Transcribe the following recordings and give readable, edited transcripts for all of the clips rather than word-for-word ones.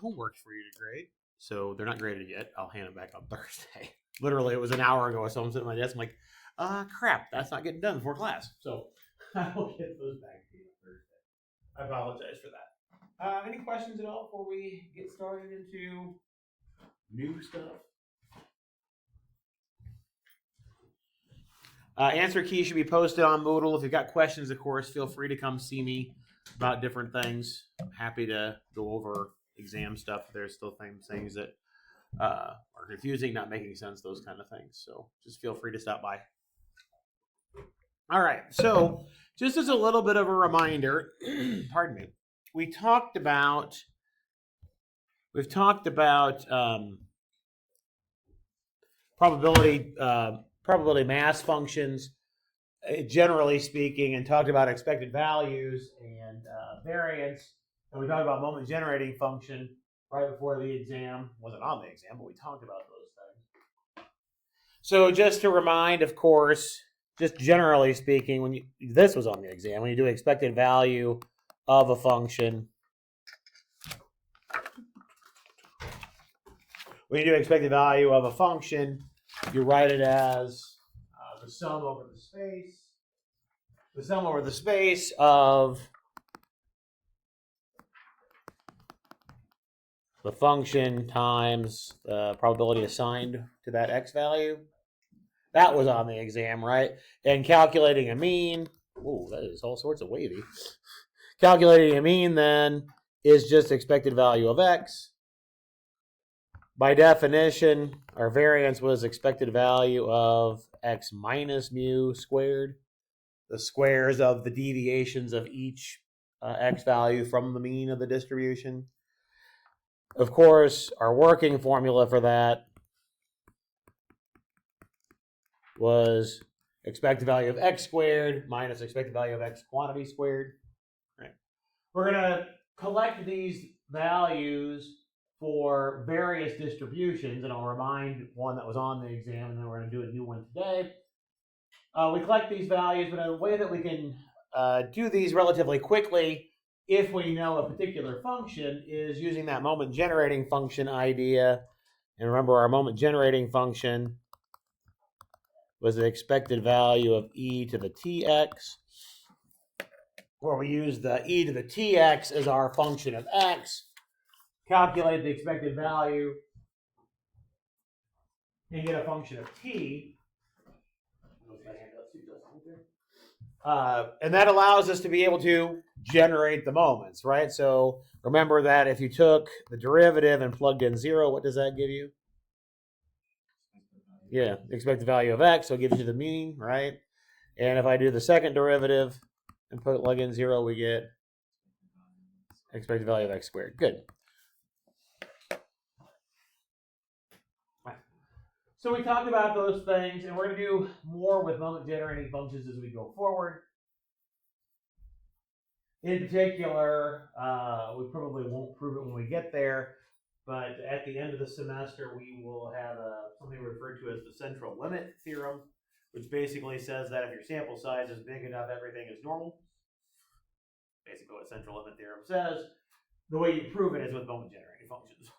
homework for you to grade. So they're not graded yet. I'll hand them back on Thursday. Literally, it was an hour ago or so. I'm sitting at my desk. I'm like, crap, that's not getting done before class. So I will get those back to you on Thursday. I apologize for that. Any questions at all before we get started into new stuff? Answer key should be posted on Moodle. If you've got questions, of course, feel free to come see me about different things. I'm happy to go over exam stuff. There's still things that are confusing, not making sense, those kind of things. So just feel free to stop by. All right. So just as a little bit of a reminder, pardon me, we've talked about probability mass functions, generally speaking, and talked about expected values and variance. And we talked about moment generating function right before the exam. Wasn't on the exam, but we talked about those things. So just to remind, of course, just generally speaking, this was on the exam, when you do expected value of a function, you write it as the sum over the space of the function times the probability assigned to that x value. That was on the exam, right? And calculating a mean, that is all sorts of wavy. Calculating a mean then is just expected value of x. By definition, our variance was expected value of x minus mu squared, the squares of the deviations of each x value from the mean of the distribution. Of course, our working formula for that was expected value of x squared minus expected value of x quantity squared. Right. We're going to collect these values for various distributions, and I'll remind one that was on the exam, and then we're going to do a new one today. We collect these values, but a way that we can do these relatively quickly if we know a particular function is using that moment generating function idea. And remember, our moment generating function was the expected value of e to the tx, where we use the e to the tx as our function of x, calculate the expected value, and get a function of t. And that allows us to be able to generate the moments, right? So remember that if you took the derivative and plugged in 0, what does that give you? Yeah, expected value of x, so it gives you the mean, right? And if I do the second derivative and plug in 0, we get expected value of x squared. Good. So we talked about those things, and we're going to do more with moment generating functions as we go forward. In particular, we probably won't prove it when we get there, but at the end of the semester, we will have something referred to as the central limit theorem, which basically says that if your sample size is big enough, everything is normal. Basically what central limit theorem says. The way you prove it is with moment generating functions.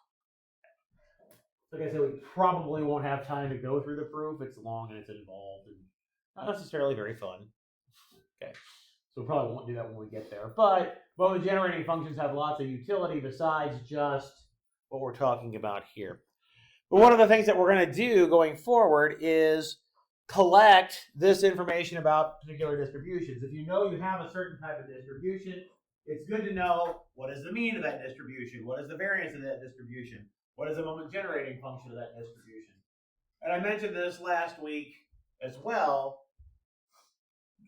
Like I said, we probably won't have time to go through the proof. It's long and it's involved and not necessarily very fun. Okay, so we probably won't do that when we get there. But moment generating functions have lots of utility besides just what we're talking about here. But one of the things that we're going to do going forward is collect this information about particular distributions. If you know you have a certain type of distribution, it's good to know what is the mean of that distribution, what is the variance of that distribution, what is the moment generating function of that distribution. And I mentioned this last week as well.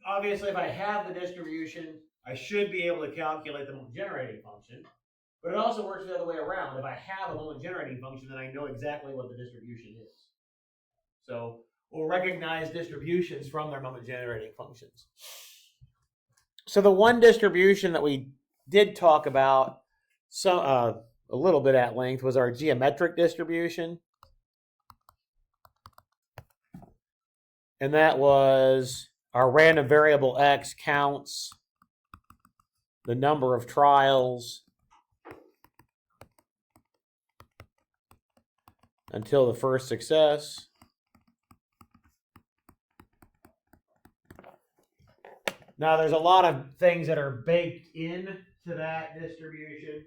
Obviously, if I have the distribution, I should be able to calculate the moment generating function. But it also works the other way around. If I have a moment generating function, then I know exactly what the distribution is. So we'll recognize distributions from their moment generating functions. So the one distribution that we did talk about a little bit at length was our geometric distribution. And that was our random variable x counts the number of trials until the first success. Now, there's a lot of things that are baked into that distribution.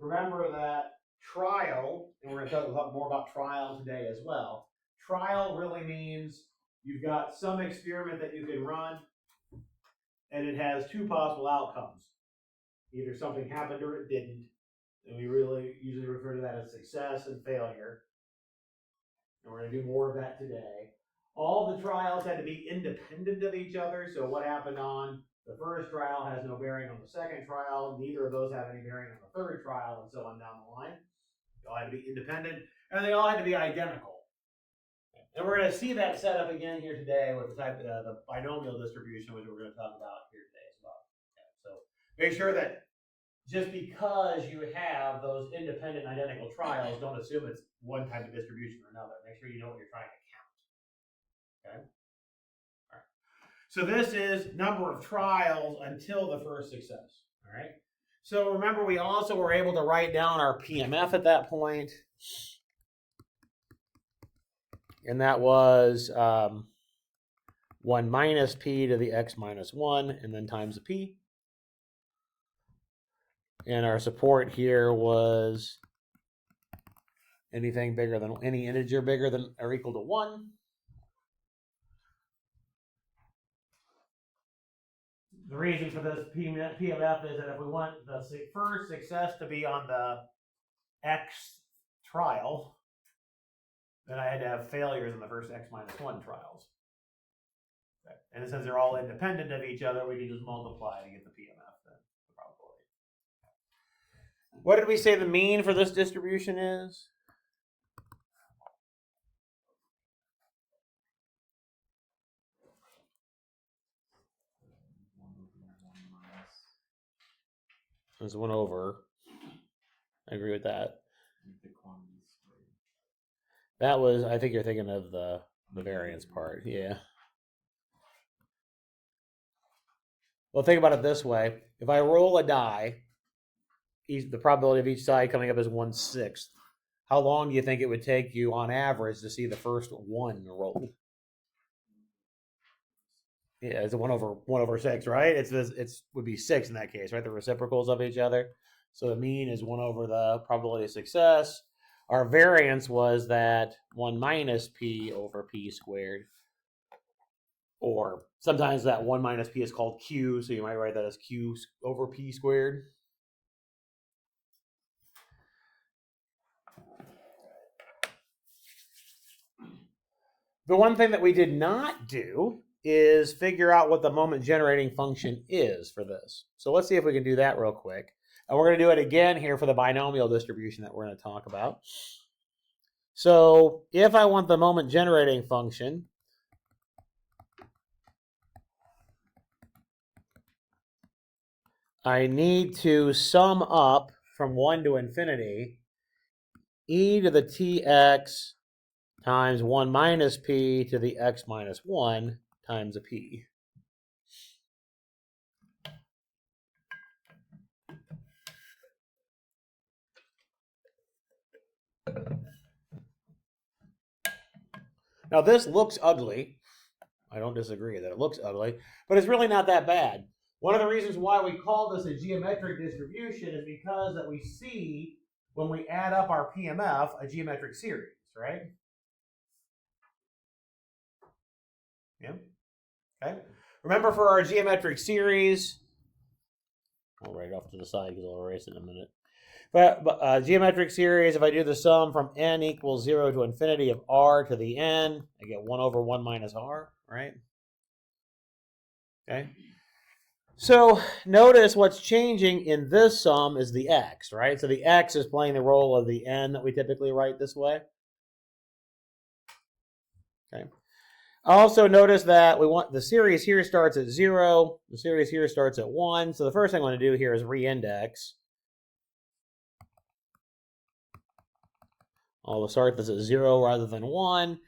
Remember that trial, and we're going to talk more about trial today as well. Trial really means you've got some experiment that you can run, and it has two possible outcomes. Either something happened or it didn't. And we really usually refer to that as success and failure. And we're going to do more of that today. All the trials had to be independent of each other. So what happened on the first trial has no bearing on the second trial. Neither of those have any bearing on the third trial, and so on down the line. They all had to be independent, and they all had to be identical. And we're going to see that set up again here today with the binomial distribution, which we're going to talk about here today as well. Okay, so make sure that just because you have those independent identical trials, don't assume it's one type of distribution or another. Make sure you know what you're trying to count. Okay? All right. So this is number of trials until the first success. All right. So remember, we also were able to write down our PMF at that point. And that was 1 minus p to the x minus 1, and then times the p. And our support here was anything bigger than any integer bigger than or equal to 1. The reason for this PMF is that if we want the first success to be on the x trial, then I had to have failures in the first x minus 1 trials. Okay. And since they're all independent of each other, we can just multiply to get the PMF, the probability. What did we say the mean for this distribution is? It's 1 over. I agree with that. That was, I think you're thinking of the variance part. Yeah. Well, think about it this way. If I roll a die, the probability of each side coming up is 1/6. How long do you think it would take you on average to see the first one rolled? Yeah, it's a 1 over 6, right? It's would be 6 in that case, right? The reciprocals of each other. So the mean is 1 over the probability of success. Our variance was that 1 minus p over p squared. Or sometimes that 1 minus p is called q, so you might write that as q over p squared. The one thing that we did not do is figure out what the moment generating function is for this. So let's see if we can do that real quick. And we're going to do it again here for the binomial distribution that we're going to talk about. So if I want the moment generating function, I need to sum up from 1 to infinity e to the tx times 1 minus p to the x minus 1 times a p. Now this looks ugly. I don't disagree that it looks ugly, but it's really not that bad. One of the reasons why we call this a geometric distribution is because that we see when we add up our PMF a geometric series, right? Yeah. Okay. Remember, for our geometric series, I'll write it off to the side because I'll erase it in a minute. But geometric series, if I do the sum from n equals 0 to infinity of r to the n, I get 1 over 1 minus r, right? Okay. So notice what's changing in this sum is the x, right? So the x is playing the role of the n that we typically write this way. Okay. Also notice that we want the series here starts at 0. The series here starts at 1. So the first thing I want to do here is reindex. I'll start this at 0 rather than 1.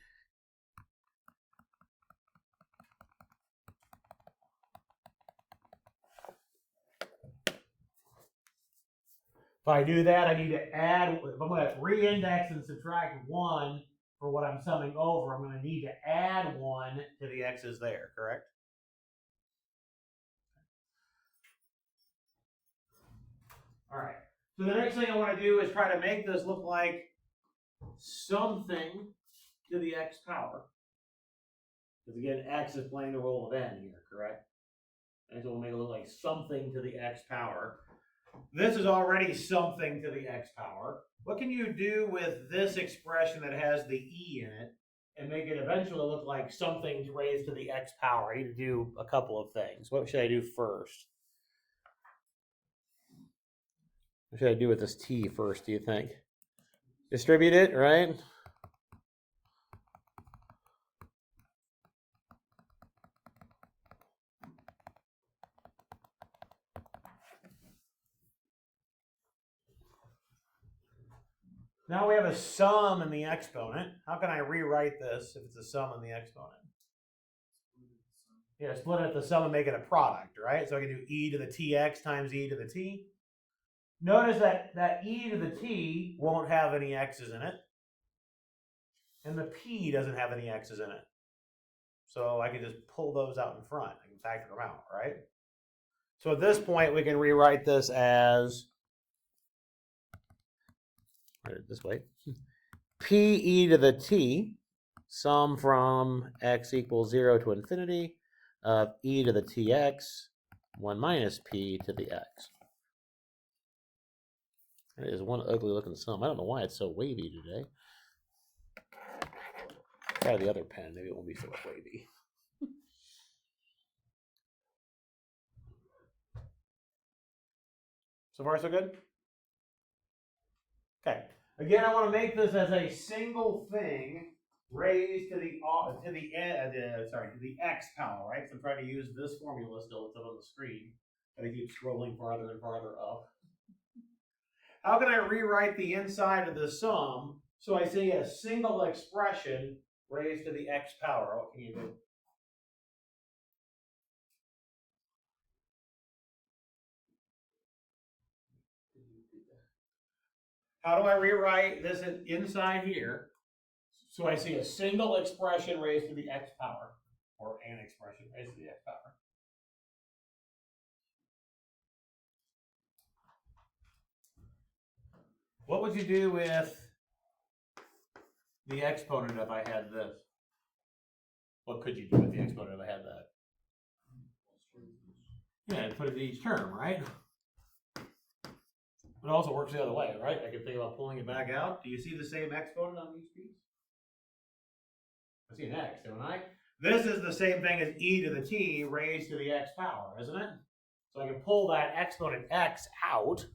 If I do that, I need to add, if I'm going to re-index and subtract 1 for what I'm summing over, I'm going to need to add 1 to the x's there, correct? All right. So the next thing I want to do is try to make this look like something to the x power. Because again, x is playing the role of n here, correct? And so we'll make it look like something to the x power. This is already something to the x power. What can you do with this expression that has the e in it and make it eventually look like something raised to the x power? I need to do a couple of things. What should I do first? What should I do with this t first, do you think? Distribute it, right? Now we have a sum in the exponent. How can I rewrite this if it's a sum in the exponent? Yeah, split it at the sum and make it a product, right? So I can do e to the tx times e to the t. Notice that e to the t won't have any x's in it. And the p doesn't have any x's in it. So I can just pull those out in front. I can factor them out, right? So at this point, we can rewrite this as, write it this way, p e to the t, sum from x equals 0 to infinity, of e to the tx, 1 minus p to the x. That is one ugly looking sum. I don't know why it's so wavy today. Try the other pen. Maybe it won't be so wavy. So far, so good? Okay. Again, I want to make this as a single thing raised to the x power, right? So I'm trying to use this formula still that's up on the screen. Gotta keep scrolling farther and farther up. How can I rewrite the inside of the sum so I see a single expression raised to the x power? What can you do? How do I rewrite this inside here so I see a single expression raised to the x power, or an expression raised to the x power? What would you do with the exponent if I had this? What could you do with the exponent if I had that? Yeah, put it in each term, right? It also works the other way, right? I can think about pulling it back out. Do you see the same exponent on each piece? I see an x, don't I? This is the same thing as e to the t raised to the x power, isn't it? So I can pull that exponent x out.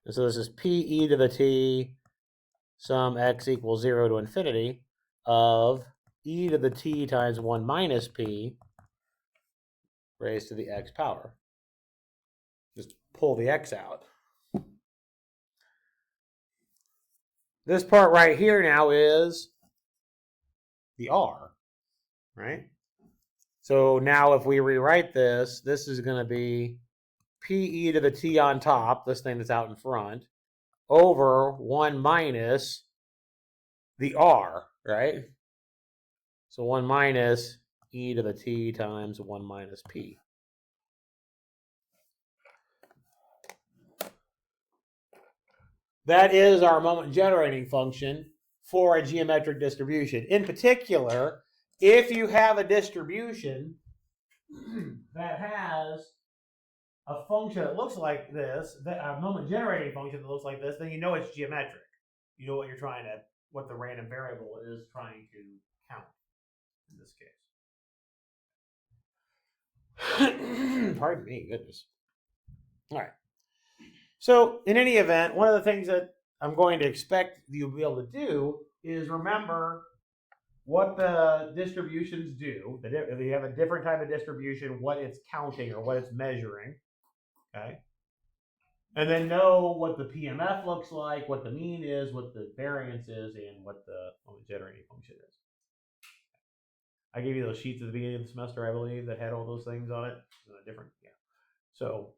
And so this is p e to the t sum x equals 0 to infinity of e to the t times 1 minus p raised to the x power. Just pull the x out. This part right here now is the r, right? So now if we rewrite this, this is going to be p e to the t on top, this thing that's out in front, over 1 minus the r, right? So 1 minus e to the t times 1 minus p. That is our moment generating function for a geometric distribution. In particular, if you have a distribution that has a function that looks like this, a moment generating function that looks like this, then you know it's geometric. You know what you're trying to, what the random variable is trying to count in this case. Pardon me, goodness. All right. So in any event, one of the things that I'm going to expect you'll be able to do is remember what the distributions do. If you have a different type of distribution, what it's counting or what it's measuring. Okay. And then know what the PMF looks like, what the mean is, what the variance is, and what the moment generating function is. I gave you those sheets at the beginning of the semester, I believe, that had all those things on it. Different, yeah. So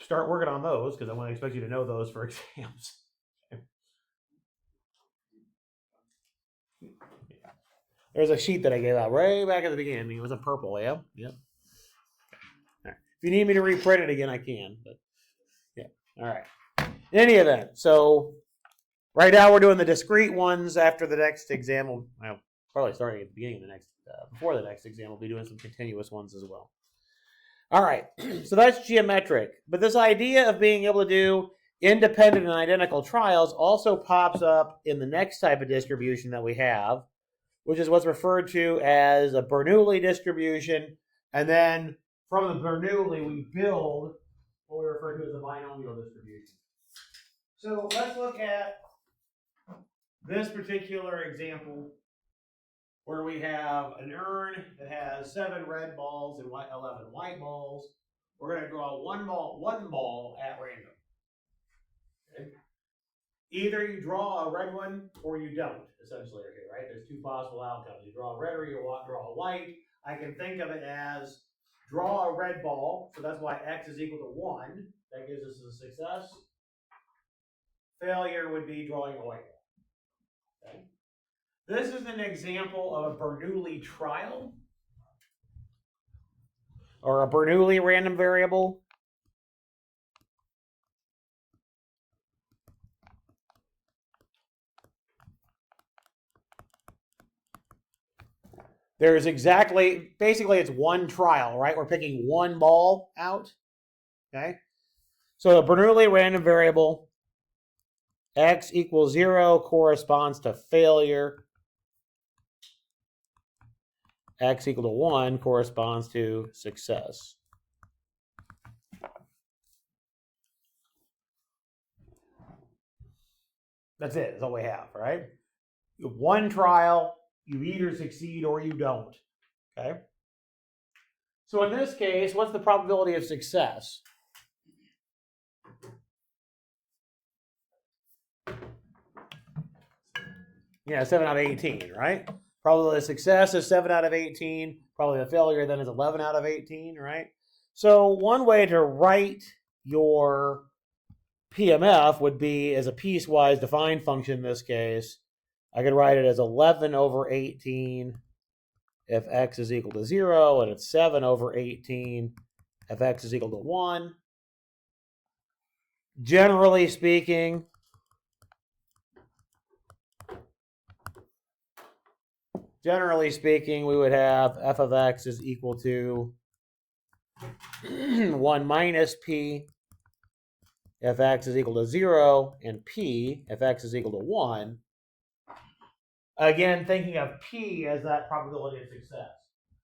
start working on those because I want to expect you to know those for exams. There's a sheet that I gave out right back at the beginning. It was a purple, yeah? Yep. Right. If you need me to reprint it again, I can. But yeah, all right. In any event, so right now we're doing the discrete ones. After the next exam, well, probably starting at the beginning of the next, before the next exam, we'll be doing some continuous ones as well. All right, so that's geometric. But this idea of being able to do independent and identical trials also pops up in the next type of distribution that we have, which is what's referred to as a Bernoulli distribution. And then from the Bernoulli, we build what we refer to as a binomial distribution. So let's look at this particular example where we have an urn that has 7 red balls and 11 white balls. We're going to draw one ball at random. Okay? Either you draw a red one or you don't, essentially, okay, right? There's 2 possible outcomes. You draw a red or you draw a white. I can think of it as draw a red ball, so that's why x is equal to 1. That gives us a success. Failure would be drawing a white ball. Okay? This is an example of a Bernoulli trial or a Bernoulli random variable. There's basically it's one trial, right? We're picking one ball out, okay? So the Bernoulli random variable, x equals 0 corresponds to failure. X equal to 1 corresponds to success. That's it. That's all we have, right? You have one trial. You either succeed or you don't. Okay? So in this case, what's the probability of success? Yeah, 7 out of 18, right? Probability of success is 7 out of 18. Probably the failure then is 11 out of 18, right? So one way to write your PMF would be as a piecewise defined function in this case. I could write it as 11 over 18 if x is equal to 0, and it's 7 over 18 if x is equal to 1. Generally speaking, we would have f of x is equal to 1 minus p if x is equal to 0, and p if x is equal to 1. Again, thinking of p as that probability of success.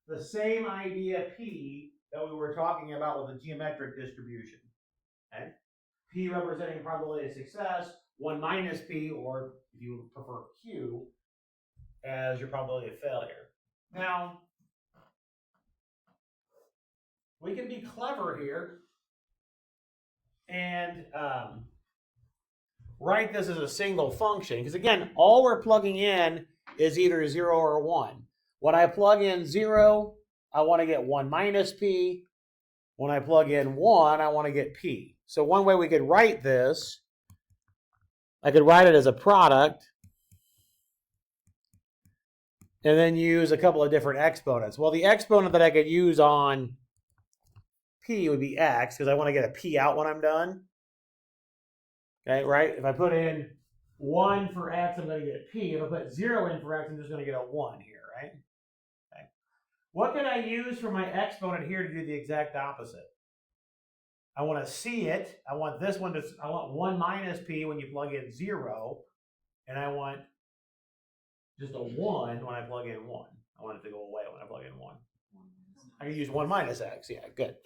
The same idea p that we were talking about with the geometric distribution. Okay? P representing probability of success, 1 minus p, or if you prefer q, as your probability of failure. Now, we can be clever here and write this as a single function. Because again, all we're plugging in is either 0 or 1. When I plug in 0, I want to get 1 minus p. When I plug in 1, I want to get p. So one way we could write this, I could write it as a product and then use a couple of different exponents. Well, the exponent that I could use on p would be x, because I want to get a p out when I'm done. Okay, right? If I put in 1 for x, I'm going to get a p. If I put 0 in for x, I'm just going to get a 1 here, right? Okay. What can I use for my exponent here to do the exact opposite? I want to see it. I want 1 minus p when you plug in 0, and I want just a 1 when I plug in 1. I want it to go away when I plug in 1. I can use 1 minus x. Yeah, good.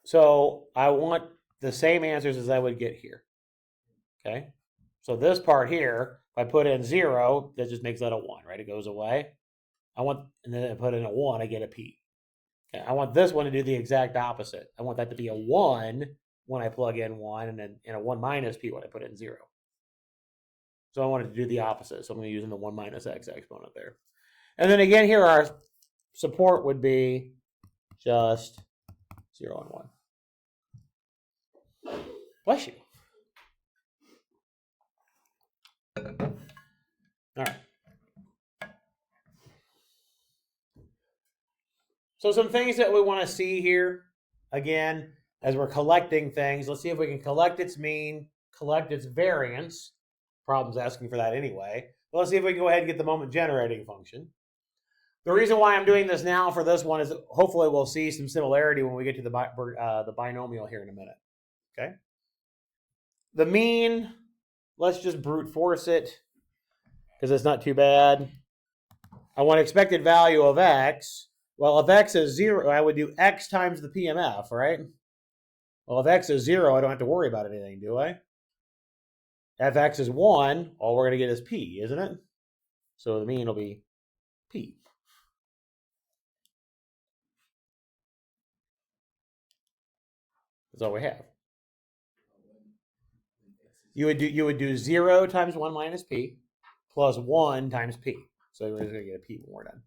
So I want the same answers as I would get here. Okay? So this part here, if I put in 0, that just makes that a 1, right? It goes away. And then I put in a 1, I get a p. Okay, I want this one to do the exact opposite. I want that to be a 1 when I plug in 1, and then a 1 minus p when I put in 0. So I want it to do the opposite. So I'm going to use the 1 minus x exponent there. And then again here our support would be just 0 and 1. Bless you. All right. So some things that we want to see here, again, as we're collecting things, let's see if we can collect its mean, collect its variance. Problem's asking for that anyway. But let's see if we can go ahead and get the moment generating function. The reason why I'm doing this now for this one is that hopefully we'll see some similarity when we get to the binomial here in a minute. Okay. The mean, let's just brute force it because it's not too bad. I want expected value of x. Well, if x is 0, I would do x times the PMF, right? Well, if x is 0, I don't have to worry about anything, do I? If x is 1, all we're going to get is p, isn't it? So the mean will be p. That's all we have. You would do 0 times 1 minus p plus 1 times p. So we're just going to get a p when we're done.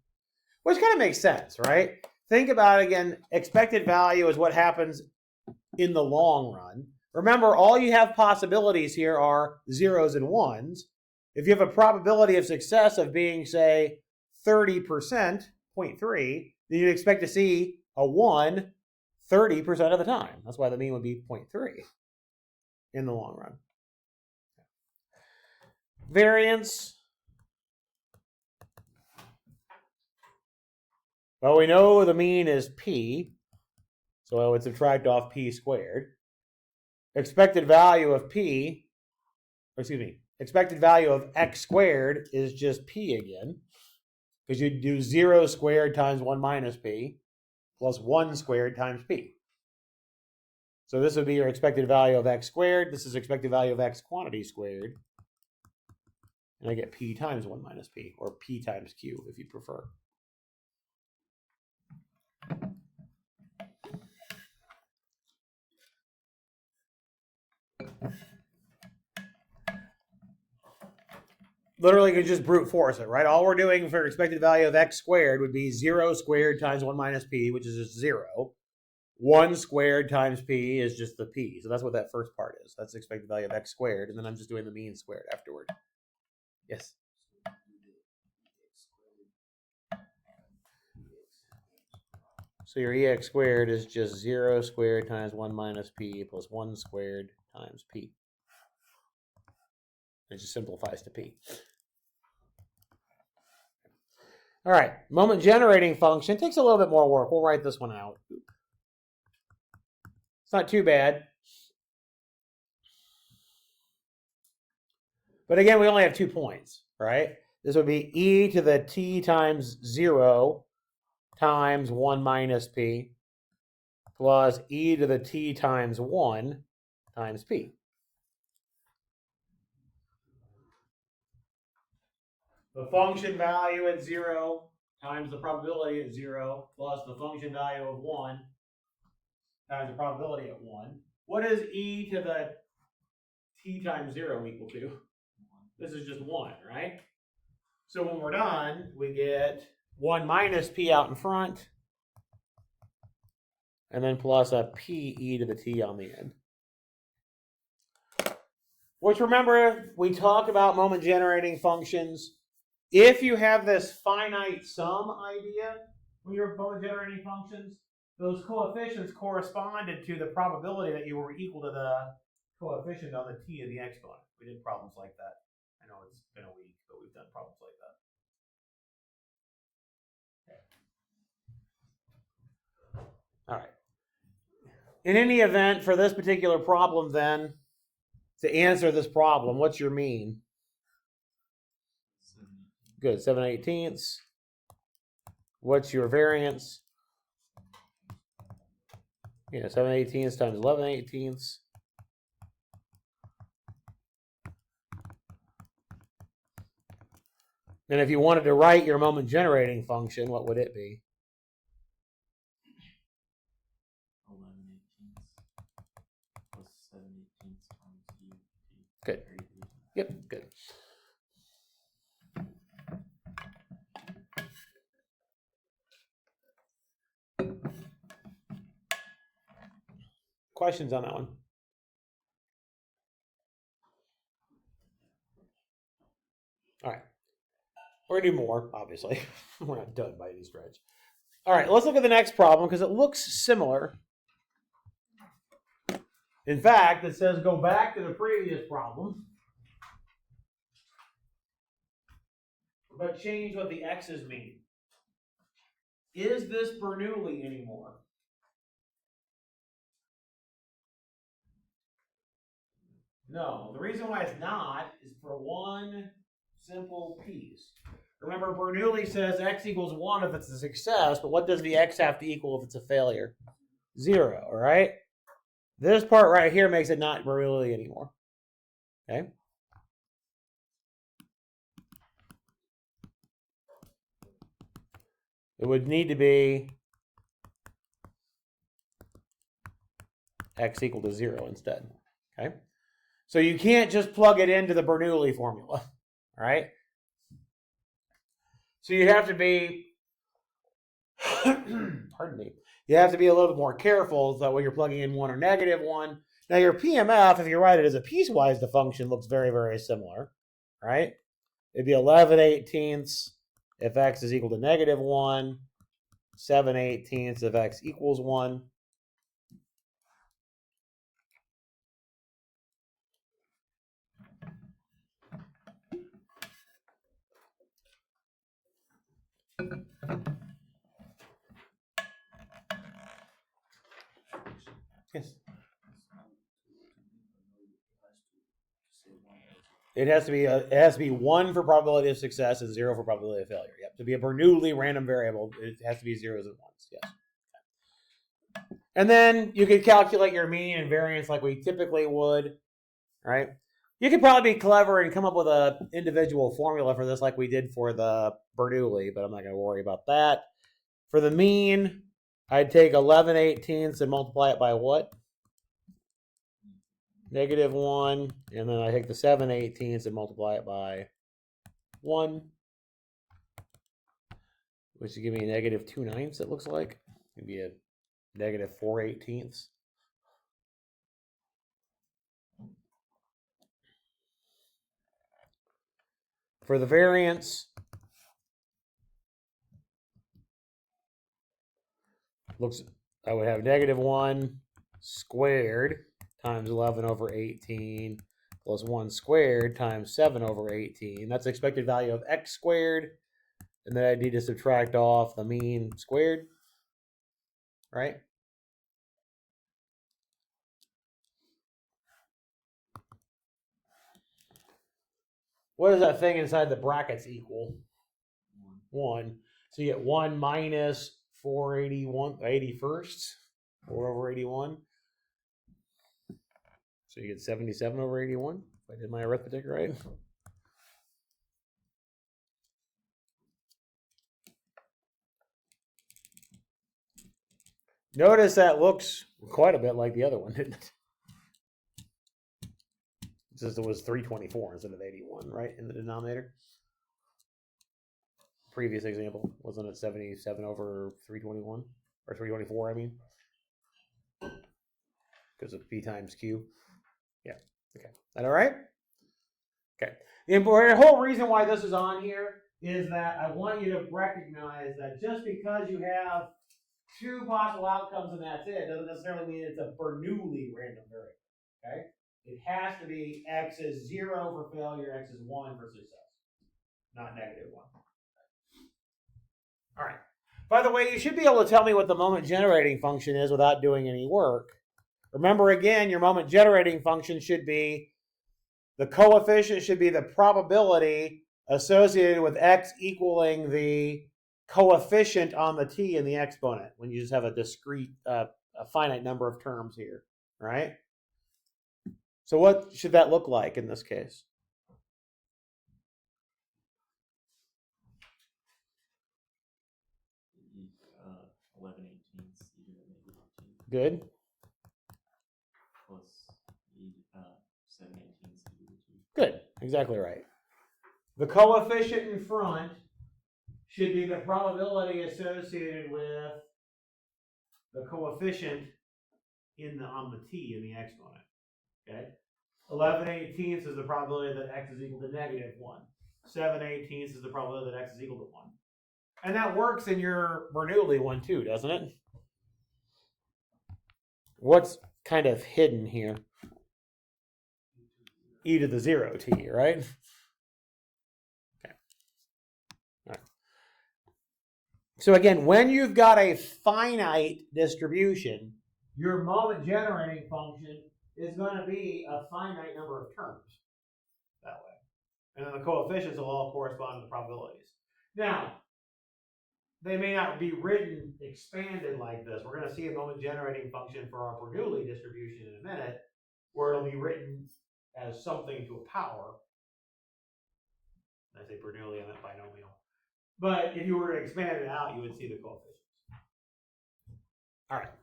Which kind of makes sense, right? Think about it again. Expected value is what happens in the long run. Remember, all you have possibilities here are 0s and 1s. If you have a probability of success of being, say, 30%, 0.3, then you'd expect to see a 1 30% of the time. That's why the mean would be 0.3 in the long run. Variance. Well, we know the mean is p, so I would subtract off p squared. Expected value of expected value of x squared is just p again, because you do 0 squared times 1 minus p plus 1 squared times p. So this would be your expected value of x squared. This is expected value of x quantity squared. And I get p times 1 minus p, or p times q if you prefer. Literally, you can just brute force it, right? All we're doing for expected value of x squared would be 0 squared times 1 minus p, which is just 0. 1 squared times p is just the p. So that's what that first part is. That's the expected value of x squared. And then I'm just doing the mean squared afterward. Yes? So your ex squared is just 0 squared times 1 minus p plus 1 squared times p. It just simplifies to p. All right, moment generating function takes a little bit more work. We'll write this one out. It's not too bad. But again, we only have 2 points, right? This would be e to the t times 0 times 1 minus p plus e to the t times 1 times p. The function value at 0 times the probability at 0 plus the function value of 1 times the probability at 1. What is e to the t times 0 equal to? This is just 1, right? So when we're done, we get 1 minus p out in front, and then plus a p e to the t on the end. Which, remember, we talk about moment generating functions. If you have this finite sum idea when you're moment generating functions, those coefficients corresponded to the probability that you were equal to the coefficient on the t of the exponent. We did problems like that. I know it's been a week, but we've done problems like that. Okay. All right. In any event, for this particular problem then, to answer this problem, what's your mean? Good, 7/18. What's your variance? 7/18 times 11/18. And if you wanted to write your moment generating function, what would it be? 11/18 plus 7/18 times u. Good. Yep, good. questions on that one? All right. We're going to do more, obviously. We're not done by any stretch. All right, let's look at the next problem because it looks similar. In fact, it says go back to the previous problem, but change what the x's mean. Is this Bernoulli anymore? No. The reason why it's not is for one simple piece. Remember, Bernoulli says x equals 1 if it's a success, but what does the x have to equal if it's a failure? 0, all right? This part right here makes it not Bernoulli anymore. Okay? It would need to be x equal to 0 instead. Okay? So you can't just plug it into the Bernoulli formula. All right? So you have to be, pardon me, you have to be a little bit more careful that when you're plugging in 1 or negative 1. Now your PMF, if you write it as a piecewise, the function looks very, very similar, right? It'd be 11/18 if x is equal to negative 1, 7/18 if x equals 1. Yes. It has to be 1 for probability of success and 0 for probability of failure. Yep. To be a Bernoulli random variable, it has to be 0s and 1s. Yes. And then you could calculate your mean and variance like we typically would, right? You could probably be clever and come up with an individual formula for this like we did for the Bernoulli, but I'm not going to worry about that. For the mean, I'd take 11/18 and multiply it by what? Negative 1, and then I take the 7/18 and multiply it by 1, which would give me a negative 2/9, it looks like. It'd be a negative 4/18. For the variance, I would have negative 1 squared times 11/18 plus 1 squared times 7/18. That's the expected value of x squared. And then I need to subtract off the mean squared, right? What does that thing inside the brackets equal? 1. So you get 1 minus 481, 81st, 4/81. So you get 77/81, if I did my arithmetic right. Notice that looks quite a bit like the other one, didn't it? Since it was 324 instead of 81, right, in the denominator. Previous example, wasn't it 77/321? Or 324, I mean? Because of p times q. Yeah, okay. That all right? Okay. The whole reason why this is on here is that I want you to recognize that just because you have 2 possible outcomes and that's it, doesn't necessarily mean it's a Bernoulli random variable, okay? It has to be x is 0 for failure, x is 1 for success, not negative 1. All right. By the way, you should be able to tell me what the moment generating function is without doing any work. Remember, again, your moment generating function should be, the coefficient should be the probability associated with x equaling the coefficient on the t in the exponent when you just have a discrete, a finite number of terms here, right? So what should that look like in this case? Good. Plus 7/18. Good. Exactly right. The coefficient in front should be the probability associated with the coefficient on the t in the exponent. Okay, 11/18 is the probability that x is equal to -1. 7/18 is the probability that x is equal to 1. And that works in your Bernoulli one too, doesn't it? What's kind of hidden here? E to the 0 t, right? Okay. All right. So again, when you've got a finite distribution, your moment generating function is going to be a finite number of terms that way. And then the coefficients will all correspond to the probabilities. Now, they may not be written expanded like this. We're going to see a moment generating function for our Bernoulli distribution in a minute, where it'll be written as something to a power. When I say Bernoulli, I meant binomial. But if you were to expand it out, you would see the coefficients. All right.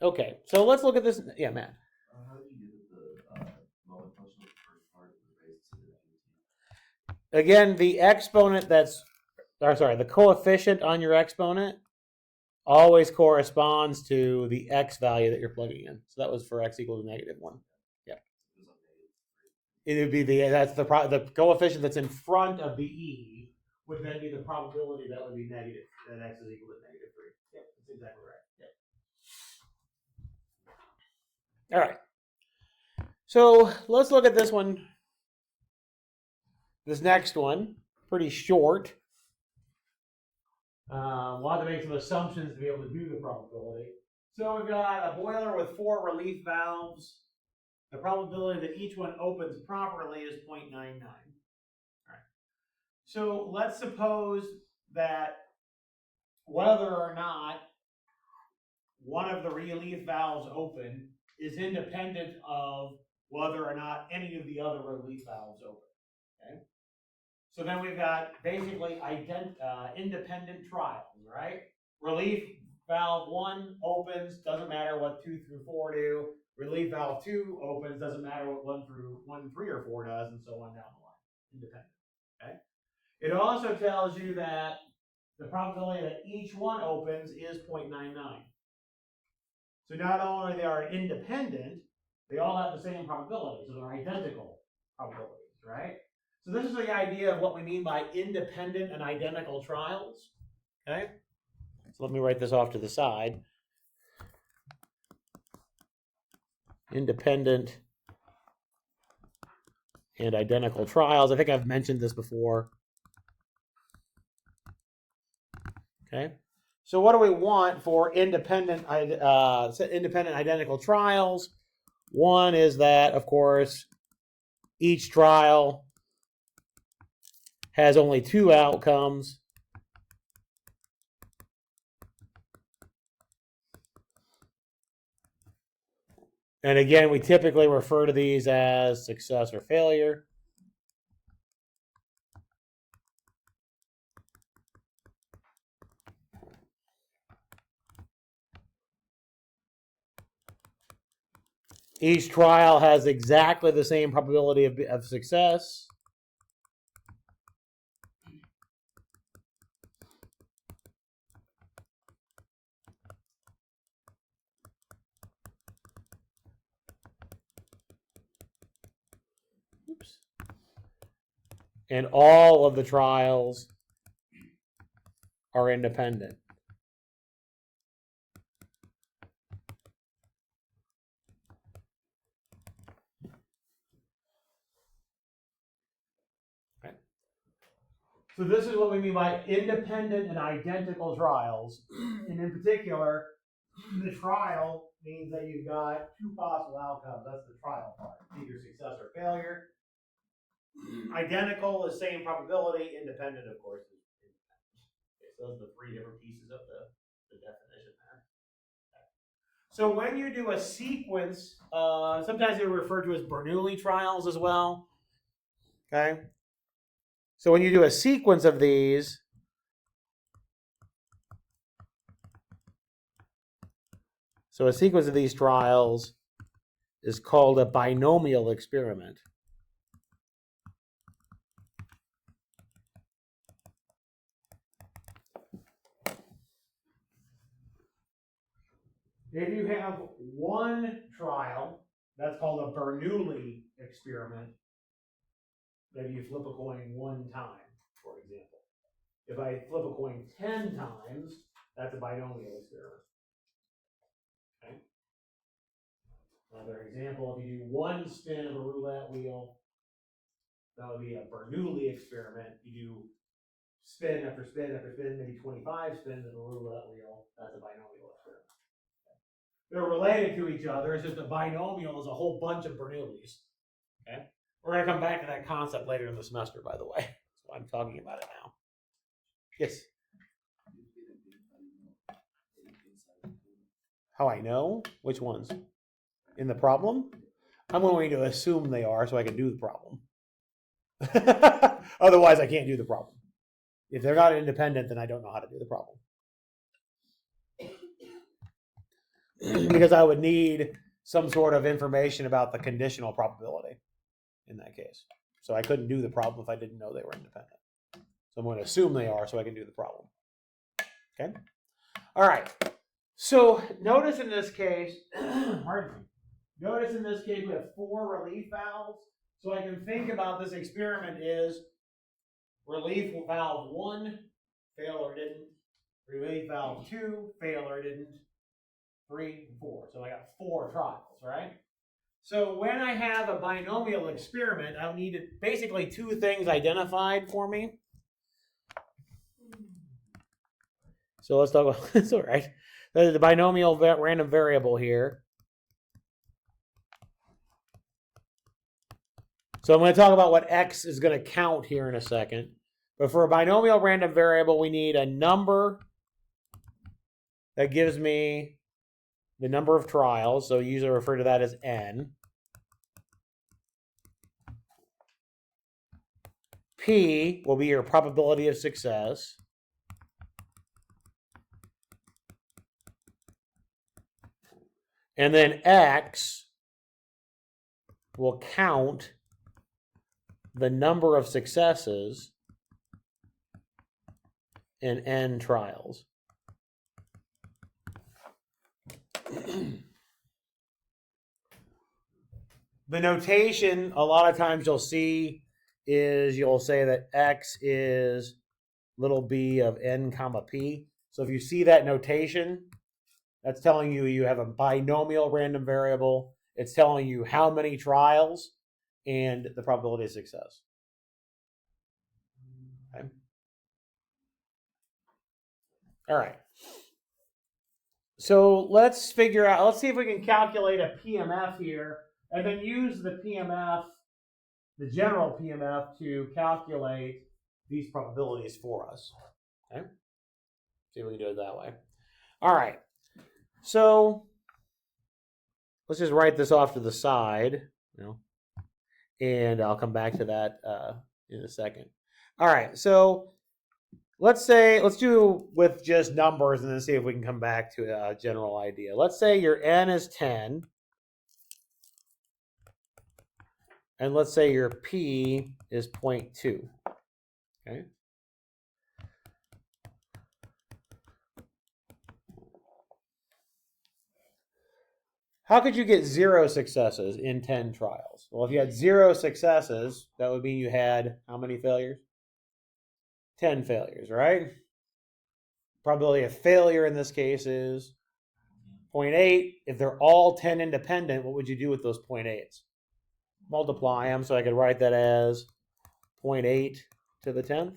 Okay, so let's look at this. Yeah, Matt. How do you get the moment function of the first part of the base to the Again, the exponent the coefficient on your exponent always corresponds to the x value that you're plugging in. So that was for x equal to -1. Yeah. It would be the coefficient that's in front of the e would then be the probability that would be negative, that x is equal to -3. Yep, that's exactly right. Yep. All right. So let's look at this one. This next one, pretty short. We'll have to make some assumptions to be able to do the probability. So we've got a boiler with 4 relief valves. The probability that each one opens properly is 0.99. All right. So let's suppose that whether or not one of the relief valves open is independent of whether or not any of the other relief valves open. Okay. So then we've got basically independent trials, right? Relief valve 1 opens, doesn't matter what 2 through 4 do. Relief valve 2 opens, doesn't matter what 1, 3, or 4 does, and so on down the line. Independent. Okay. It also tells you that the probability that each one opens is 0.99. So not only they are independent, they all have the same probability, so they're identical probabilities, right? So this is the idea of what we mean by independent and identical trials. Okay? So let me write this off to the side. Independent and identical trials. I think I've mentioned this before. Okay? So what do we want for independent identical trials? One is that, of course, each trial has only 2 outcomes. And again, we typically refer to these as success or failure. Each trial has exactly the same probability of success. Oops. And all of the trials are independent. Okay. So this is what we mean by independent and identical trials. And in particular, the trial means that you've got 2 possible outcomes. That's the trial part, either success or failure. Identical is same probability. Independent, of course, is independent. Okay, so those are the 3 different pieces of the definition there. Okay. So when you do a sequence, sometimes they're referred to as Bernoulli trials as well. Okay. So when you do a sequence of these, so a sequence of these trials is called a binomial experiment. If you have one trial, that's called a Bernoulli experiment. Maybe you flip a coin one time, for example. If I flip a coin 10 times, that's a binomial experiment. Okay. Another example, if you do one spin of a roulette wheel, that would be a Bernoulli experiment. You do spin after spin after spin, maybe 25 spins of a roulette wheel, that's a binomial experiment. They're related to each other, it's just a binomial is a whole bunch of Bernoullis. Okay? We're going to come back to that concept later in the semester, by the way. That's why I'm talking about it now. Yes? How I know? Which ones? In the problem? I'm going to assume they are so I can do the problem. Otherwise, I can't do the problem. If they're not independent, then I don't know how to do the problem. Because I would need some sort of information about the conditional probability in that case. So I couldn't do the problem if I didn't know they were independent. So I'm going to assume they are so I can do the problem. Okay? All right. So notice in this case, pardon me. Notice in this case we have 4 relief valves. So I can think about this experiment is relief valve 1, fail or didn't. Relief valve 2, fail or didn't. 3, 4. So I got 4 trials, right? So when I have a binomial experiment, I'll need basically 2 things identified for me. So let's talk about this, all right. The binomial random variable here. So I'm going to talk about what x is going to count here in a second. But for a binomial random variable, we need a number that gives me the number of trials. So you usually refer to that as n. P will be your probability of success. And then x will count the number of successes in n trials. The notation, a lot of times you'll see, is you'll say that x is little b of n comma p. So if you see that notation, that's telling you you have a binomial random variable. It's telling you how many trials and the probability of success. Okay. All right. So let's see if we can calculate a PMF here and then use the PMF, the general PMF, to calculate these probabilities for us. Okay. See if we can do it that way. All right. So let's just write this off to the side, and I'll come back to that in a second. All right, so let's do with just numbers and then see if we can come back to a general idea. Let's say your n is 10, and let's say your p is 0.2. Okay. How could you get 0 successes in 10 trials? Well, if you had 0 successes, that would mean you had how many failures? 10 failures, right? Probability of failure in this case is 0.8. If they're all 10 independent, what would you do with those 0.8s? Multiply them, so I could write that as 0.8 to the 10th.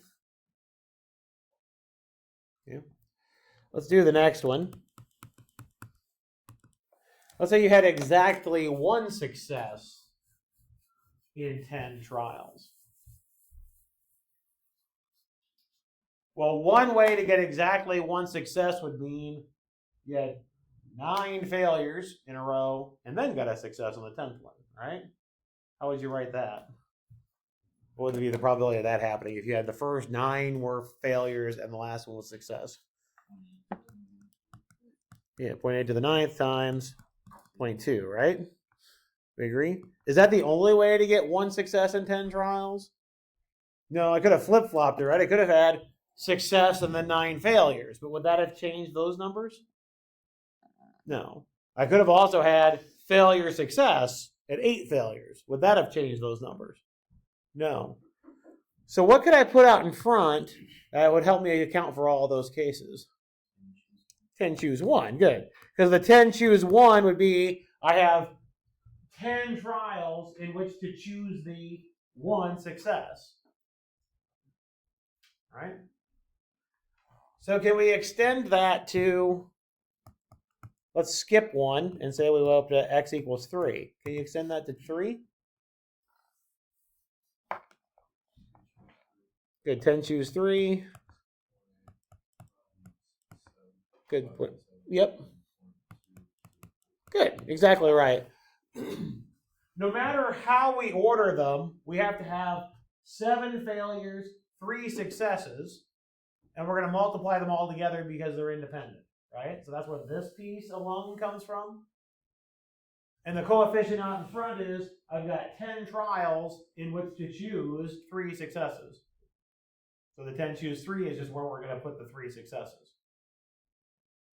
Yeah. Let's do the next one. Let's say you had exactly 1 success in 10 trials. Well, one way to get exactly 1 success would mean you had 9 failures in a row and then got a success on the 10th one, right? How would you write that? What would be the probability of that happening if you had the first 9 were failures and the last one was success? Yeah, 0.8 to the 9th times 0.2, right? We agree? Is that the only way to get 1 success in 10 trials? No, I could have flip-flopped it, right? I could have had success and then 9 failures, but would that have changed those numbers? No. I could have also had failure success at 8 failures. Would that have changed those numbers? No. So what could I put out in front that would help me account for all of those cases? 10 choose 1. Good. Because the 10 choose 1 would be I have 10 trials in which to choose the 1 success. Right? So can we extend that to, let's skip 1 and say we go up to x equals 3. Can you extend that to 3? Good. 10 choose 3. Good. Yep. Good. Exactly right. No matter how we order them, we have to have 7 failures, 3 successes, and we're going to multiply them all together because they're independent, right? So that's where this piece alone comes from. And the coefficient out in front is I've got 10 trials in which to choose 3 successes. So the 10 choose 3 is just where we're going to put the 3 successes.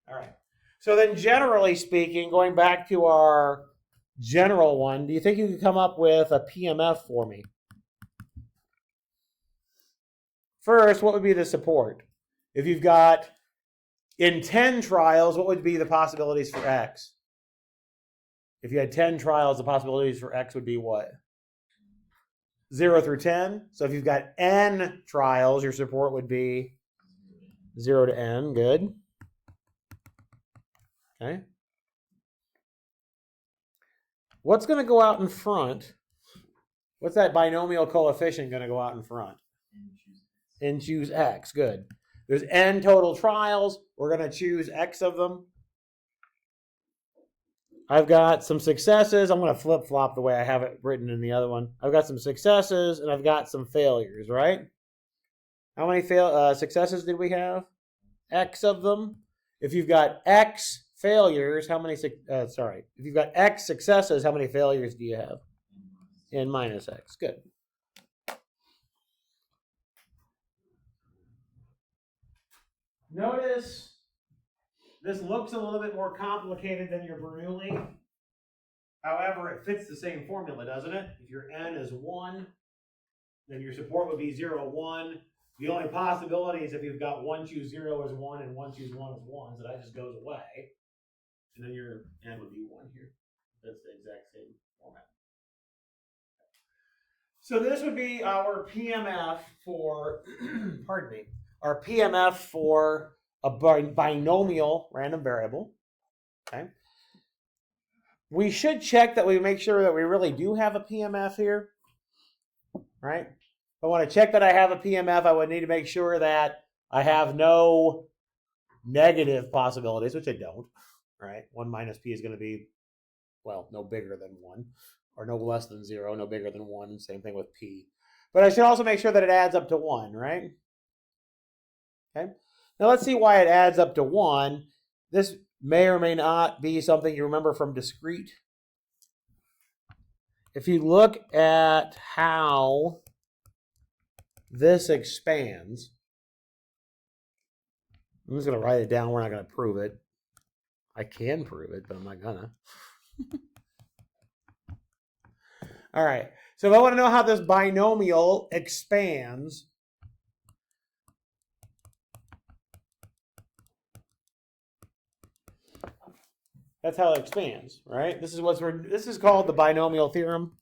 All right. So then generally speaking, going back to our general one, do you think you could come up with a PMF for me? First, what would be the support? If you've got in 10 trials, what would be the possibilities for X? If you had 10 trials, the possibilities for X would be what? 0 through 10. So if you've got N trials, your support would be 0 to N. Good. Okay. What's going to go out in front? What's that binomial coefficient going to go out in front? N choose X. Good. There's N total trials. We're going to choose X of them. I've got some successes. I'm going to flip-flop the way I have it written in the other one. I've got some successes and I've got some failures, right? How many successes did we have? X of them. If you've got X failures, how many, if you've got X successes, how many failures do you have? N minus X. Good. Notice this looks a little bit more complicated than your Bernoulli. However, it fits the same formula, doesn't it? If your N is 1, then your support would be 0, 1. The only possibility is if you've got 1 choose 0 is 1 and 1 choose 1 is 1, so that just goes away. And then your N would be 1 here. That's the exact same format. So this would be our PMF for, pardon me, our PMF for a binomial random variable. Okay. We should check that we make sure that we really do have a PMF here, right? If I want to check that I have a PMF, I would need to make sure that I have no negative possibilities, which I don't, right? 1 minus P is going to be, well, no bigger than 1, or no less than 0, no bigger than 1, same thing with P. But I should also make sure that it adds up to 1, right? Okay. Now let's see why it adds up to 1. This may or may not be something you remember from discrete. If you look at how this expands, I'm just going to write it down. We're not going to prove it. I can prove it, but I'm not going to. All right. So if I want to know how this binomial expands, that's how it expands, right? This is called the binomial theorem.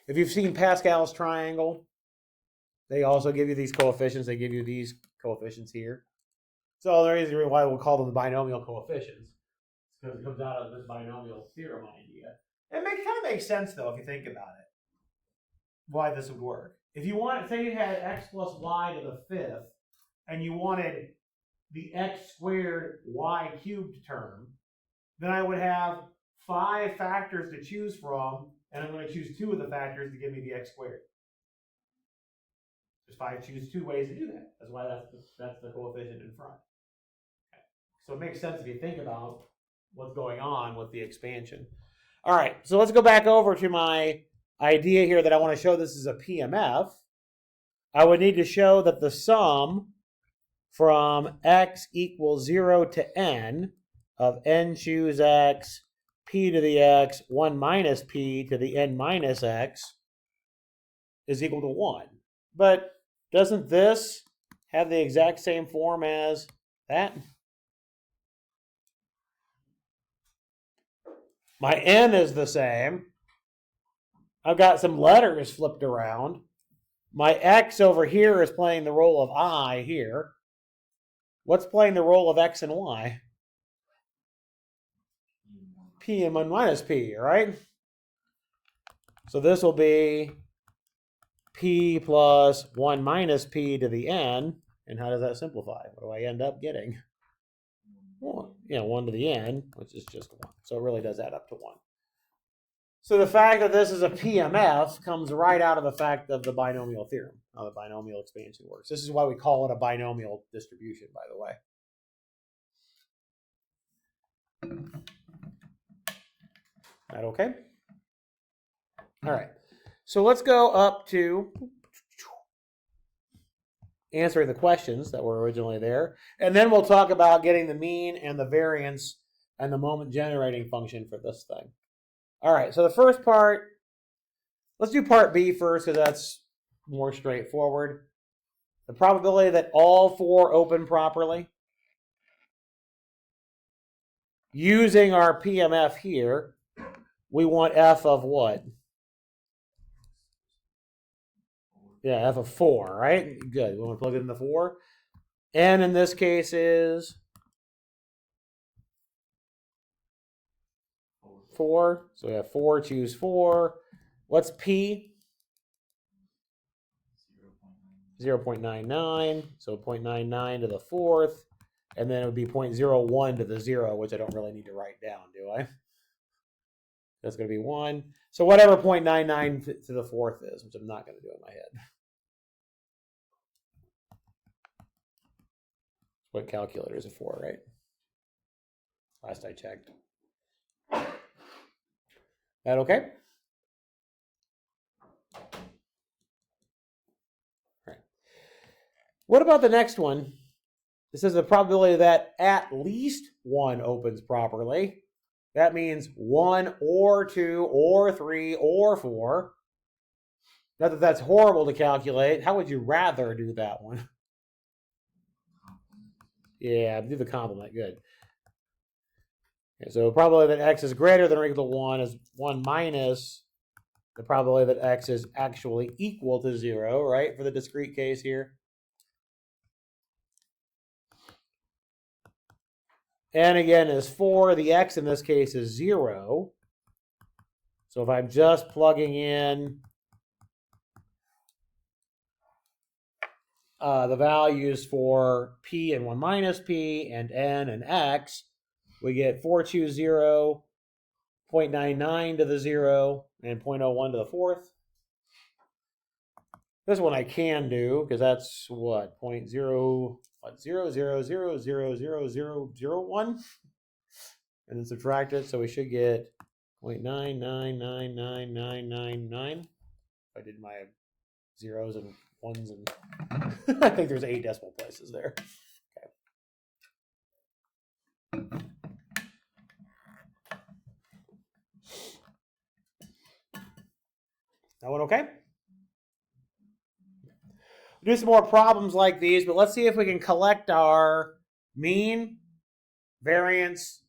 If you've seen Pascal's triangle, they also give you these coefficients. They give you these coefficients here. So the reason why we'll call them the binomial coefficients is because it comes out of this binomial theorem idea. It kind of makes sense, though, if you think about it, why this would work. If you want, say you had x plus y to the 5th, and you wanted the x squared y cubed term, then I would have 5 factors to choose from, and I'm going to choose 2 of the factors to give me the x squared. There's choose 2 ways to do that. That's why that's the coefficient in front. Okay. So it makes sense if you think about what's going on with the expansion. All right, so let's go back over to my idea here that I want to show this is a PMF. I would need to show that the sum from x equals 0 to n of n choose x, p to the x, 1 minus p to the n minus x is equal to 1. But doesn't this have the exact same form as that? My n is the same. I've got some letters flipped around. My x over here is playing the role of I here. What's playing the role of x and y? P and 1 minus p, right? So this will be p plus 1 minus p to the n. And how does that simplify? What do I end up getting? Well, 1 to the n, which is just 1. So it really does add up to 1. So the fact that this is a PMF comes right out of the fact of the binomial theorem, how the binomial expansion works. This is why we call it a binomial distribution, by the way. That okay? All right. So let's go up to answering the questions that were originally there. And then we'll talk about getting the mean and the variance and the moment generating function for this thing. All right, so the first part, let's do part B first because that's more straightforward. The probability that all 4 open properly. Using our PMF here, we want f of what? Yeah, f of 4, right? Good. We want to plug it in the 4. N in this case is 4. So we have 4, choose 4. What's P? 0.99. So 0.99 to the 4th. And then it would be 0.01 to the 0, which I don't really need to write down, do I? That's going to be 1. So whatever 0.99 to the 4th is, which I'm not going to do in my head. What calculators are for, right? Last I checked. That okay? All right. What about the next one? This is the probability that at least 1 opens properly. That means 1 or 2 or 3 or 4. Not that that's horrible to calculate. How would you rather do that one? Yeah, do the complement. Good. Okay, so probability that x is greater than or equal to 1 is 1 minus the probability that x is actually equal to 0, right, for the discrete case here. N again is 4. The x in this case is 0. So if I'm just plugging in the values for p and 1 minus p and n and x, we get 4 choose 0, 0.99 to the 0, and 0.01 to the 4th. This one I can do because that's what 0.000000001, and then subtract it, so we should get 0.9999999. I did my zeros and ones, and I think there's 8 decimal places there. Okay. That one okay? We'll do some more problems like these, but let's see if we can collect our mean, variance,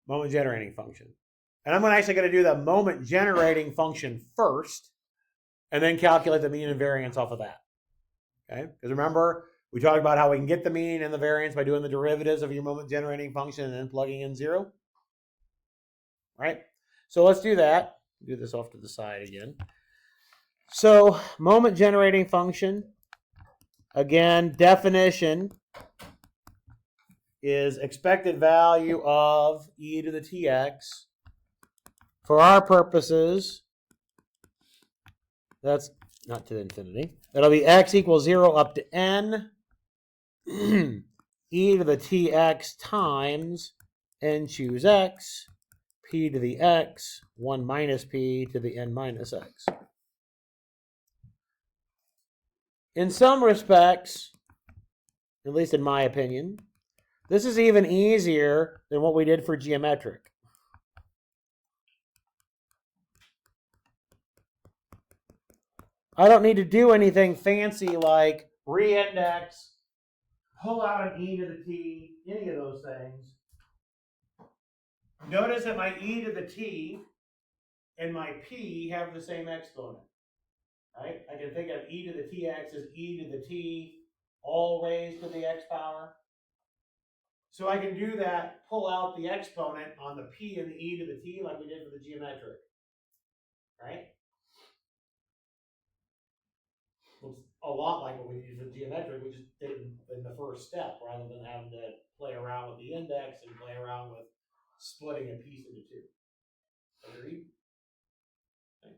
moment generating function. And I'm actually going to do the moment generating function first, and then calculate the mean and variance off of that. Okay? Because remember, we talked about how we can get the mean and the variance by doing the derivatives of your moment generating function and then plugging in 0. Right? So let's do that. Do this off to the side again. So moment generating function, again, definition is expected value of e to the tx. For our purposes, that's not to infinity. That'll be x equals 0 up to n e to the tx times n choose x, p to the x, 1 minus p to the n minus x. In some respects, at least in my opinion. This is even easier than what we did for geometric. I don't need to do anything fancy like reindex, pull out an e to the t, any of those things. Notice that my e to the t and my p have the same exponent. Right? I can think of e to the tx as e to the t, all raised to the x power. So I can do that, pull out the exponent on the p and the e to the t like we did for the geometric. Right? Looks a lot like what we did for geometric. We just did it in the first step rather than having to play around with the index and play around with splitting a piece into two. Agreed? Okay.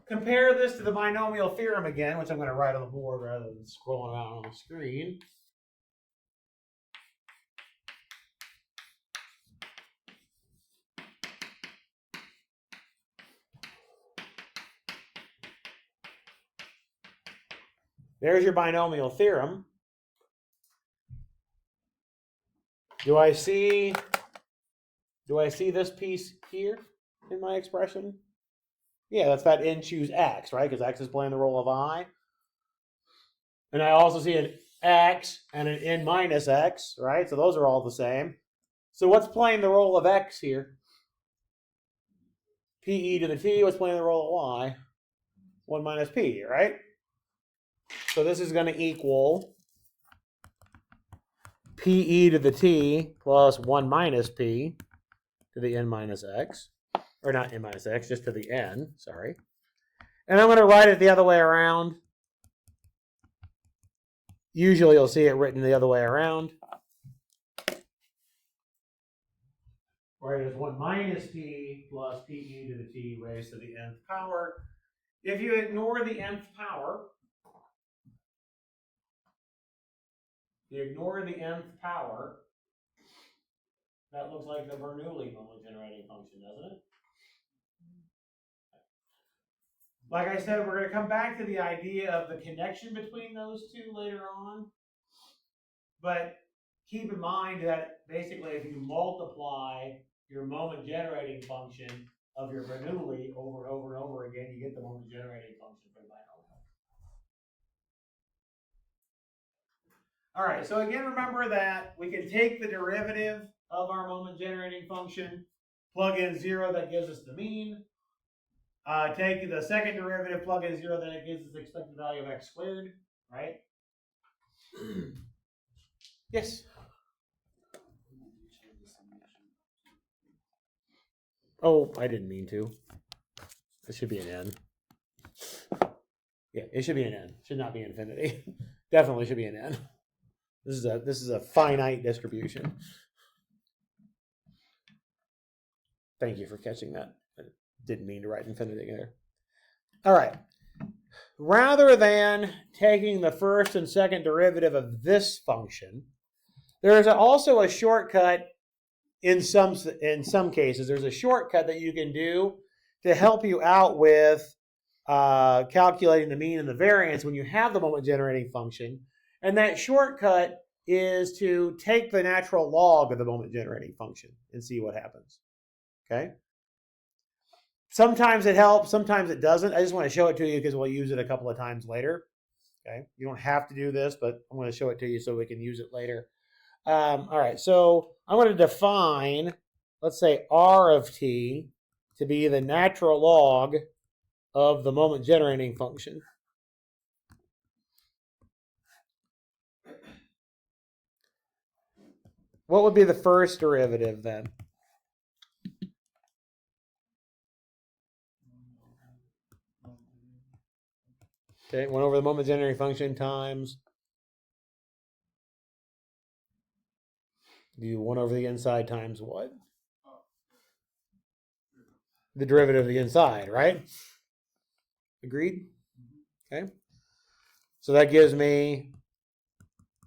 Compare this to the binomial theorem again, which I'm going to write on the board rather than scrolling around on the screen. There's your binomial theorem. Do I see this piece here in my expression? Yeah, that's that n choose x, right? Because x is playing the role of I. And I also see an x and an n minus x, right? So those are all the same. So what's playing the role of x here? Pe to the t, what's playing the role of y? 1 minus p, right? So this is going to equal Pe to the t plus 1 minus p to the n minus x. Or not n minus x, just to the n, sorry. And I'm going to write it the other way around. Usually you'll see it written the other way around. Where it is 1 minus p plus Pe to the t raised to the nth power. If you ignore the nth power, that looks like the Bernoulli moment generating function, doesn't it? Like I said, we're going to come back to the idea of the connection between those two later on. But keep in mind that basically if you multiply your moment generating function of your Bernoulli over and over and over again, you get the moment generating function for the binomial. All right, so again, remember that we can take the derivative of our moment generating function, plug in 0, that gives us the mean. Take the second derivative, plug in 0, then it gives us the expected value of x squared, right? Yes? Oh, I didn't mean to. It should be an n. Yeah, it should be an n. It should not be infinity. Definitely should be an n. This is a finite distribution. Thank you for catching that. I didn't mean to write infinity there. All right. Rather than taking the first and second derivative of this function, there is also a shortcut in some cases. There's a shortcut that you can do to help you out with calculating the mean and the variance when you have the moment generating function. And that shortcut is to take the natural log of the moment generating function and see what happens. Okay? Sometimes it helps, sometimes it doesn't. I just want to show it to you because we'll use it a couple of times later. Okay? You don't have to do this, but I'm going to show it to you so we can use it later. All right, so I'm going to define, let's say, r of t to be the natural log of the moment generating function. What would be the first derivative then? Okay, 1 over the moment generating function times do 1 over the inside times what? The derivative of the inside, right? Agreed? Okay. So that gives me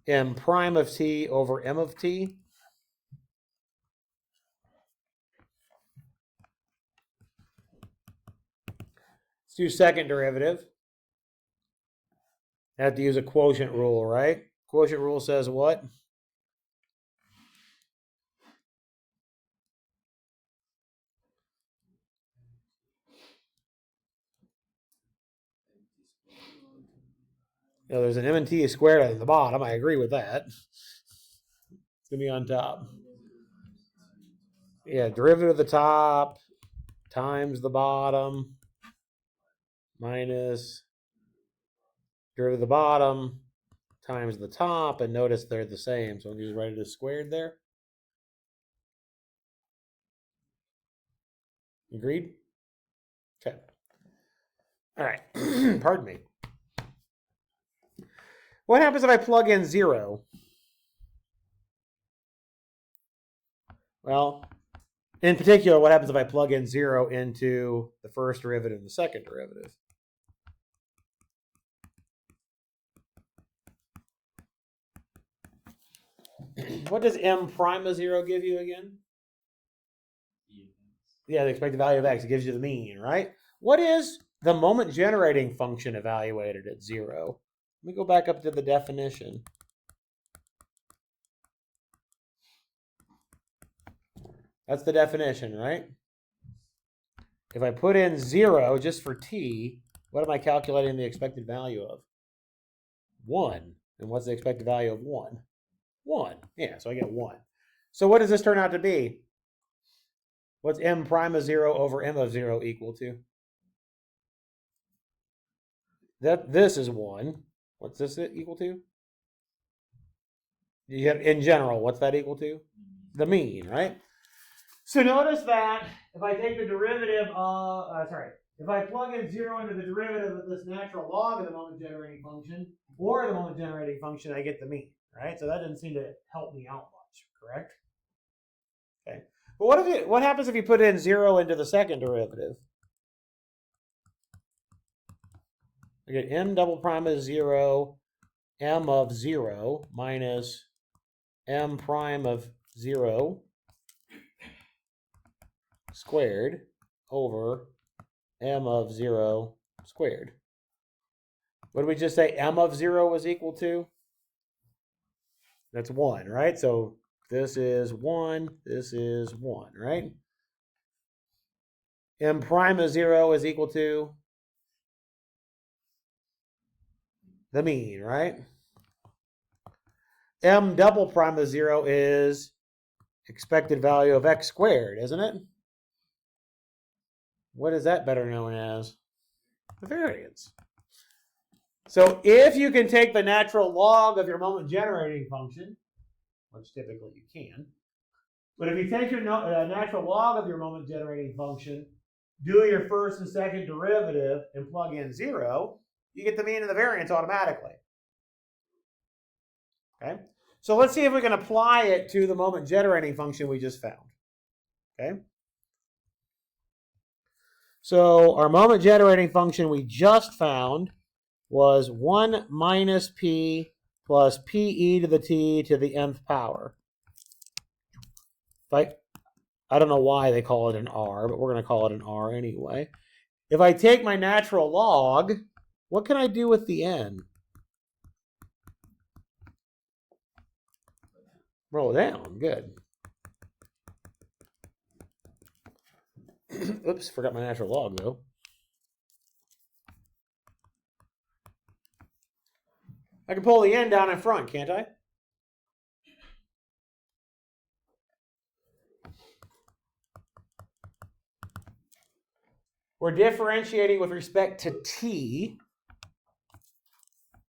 m prime of t over m of t. Let's do second derivative. Have to use a quotient rule, right? Quotient rule says what? You know, there's an m and t squared at the bottom. I agree with that. It's going to be on top. Yeah, derivative of the top times the bottom minus derivative of the bottom times the top. And notice they're the same. So I'm just write it as squared there. Agreed? Okay. All right. Pardon me. What happens if I plug in 0? Well, in particular, what happens if I plug in 0 into the first derivative and the second derivative? What does m prime of 0 give you again? Yeah, the expected value of x. It gives you the mean, right? What is the moment generating function evaluated at 0? Let me go back up to the definition. That's the definition, right? If I put in 0 just for t, what am I calculating the expected value of? 1. And what's the expected value of 1? 1. Yeah, so I get 1. So what does this turn out to be? What's m prime of 0 over m of 0 equal to? This is 1. What's this equal to? You have, in general, what's that equal to? The mean, right? So notice that if I take the derivative of, if I plug in 0 into the derivative of this natural log of the moment generating function, or the moment generating function, I get the mean, right? So that doesn't seem to help me out much, correct? Okay. But what happens if you put in 0 into the second derivative? I get m double prime of 0, m of 0 minus m prime of 0 squared over m of 0 squared. What did we just say m of 0 was equal to? That's 1, right? So this is 1, this is 1, right? M prime of 0 is equal to the mean, right? M double prime of 0 is expected value of x squared, isn't it? What is that better known as? The variance. So if you can take the natural log of your moment generating function, which typically you can, but if you take your natural log of your moment generating function, do your first and second derivative, and plug in 0, you get the mean and the variance automatically. Okay? So let's see if we can apply it to the moment generating function we just found. Okay? So our moment generating function we just found was 1 minus p plus pe to the t to the nth power. I don't know why they call it an r, but we're going to call it an r anyway. If I take my natural log, what can I do with the n? Roll it down. Good. Oops, forgot my natural log, though. I can pull the n down in front, can't I? We're differentiating with respect to t.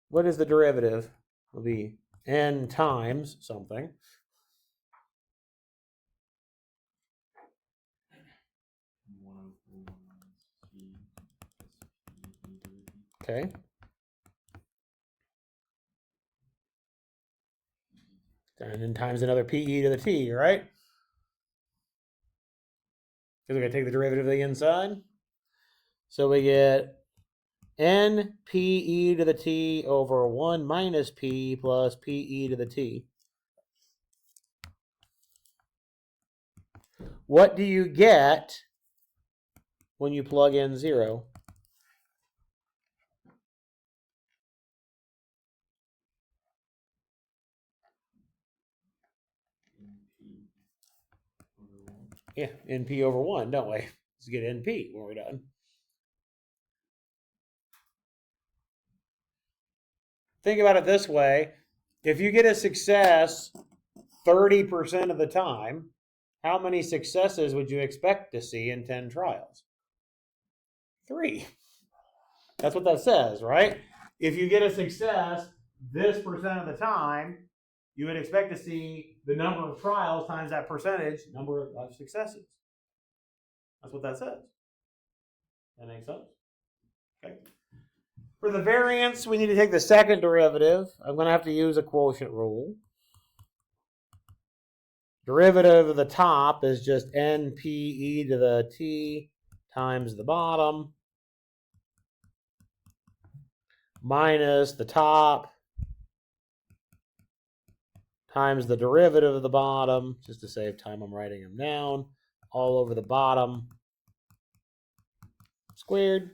What is the derivative? Will be n times something. Okay. And then times another pe to the t, right? Because we're going to take the derivative of the inside. So we get n pe to the t over 1 minus p plus pe to the t. What do you get when you plug in 0? over 1. Yeah, NP over 1, don't we? Let's get NP when we're done. Think about it this way. If you get a success 30% of the time, how many successes would you expect to see in 10 trials? 3. That's what that says, right? If you get a success this percent of the time, you would expect to see the number of trials times that percentage number of successes. That's what that says. That makes sense? Okay. For the variance, we need to take the second derivative. I'm going to have to use a quotient rule. Derivative of the top is just NPE to the T times the bottom minus the top times the derivative of the bottom. Just to save time, I'm writing them down. All over the bottom squared.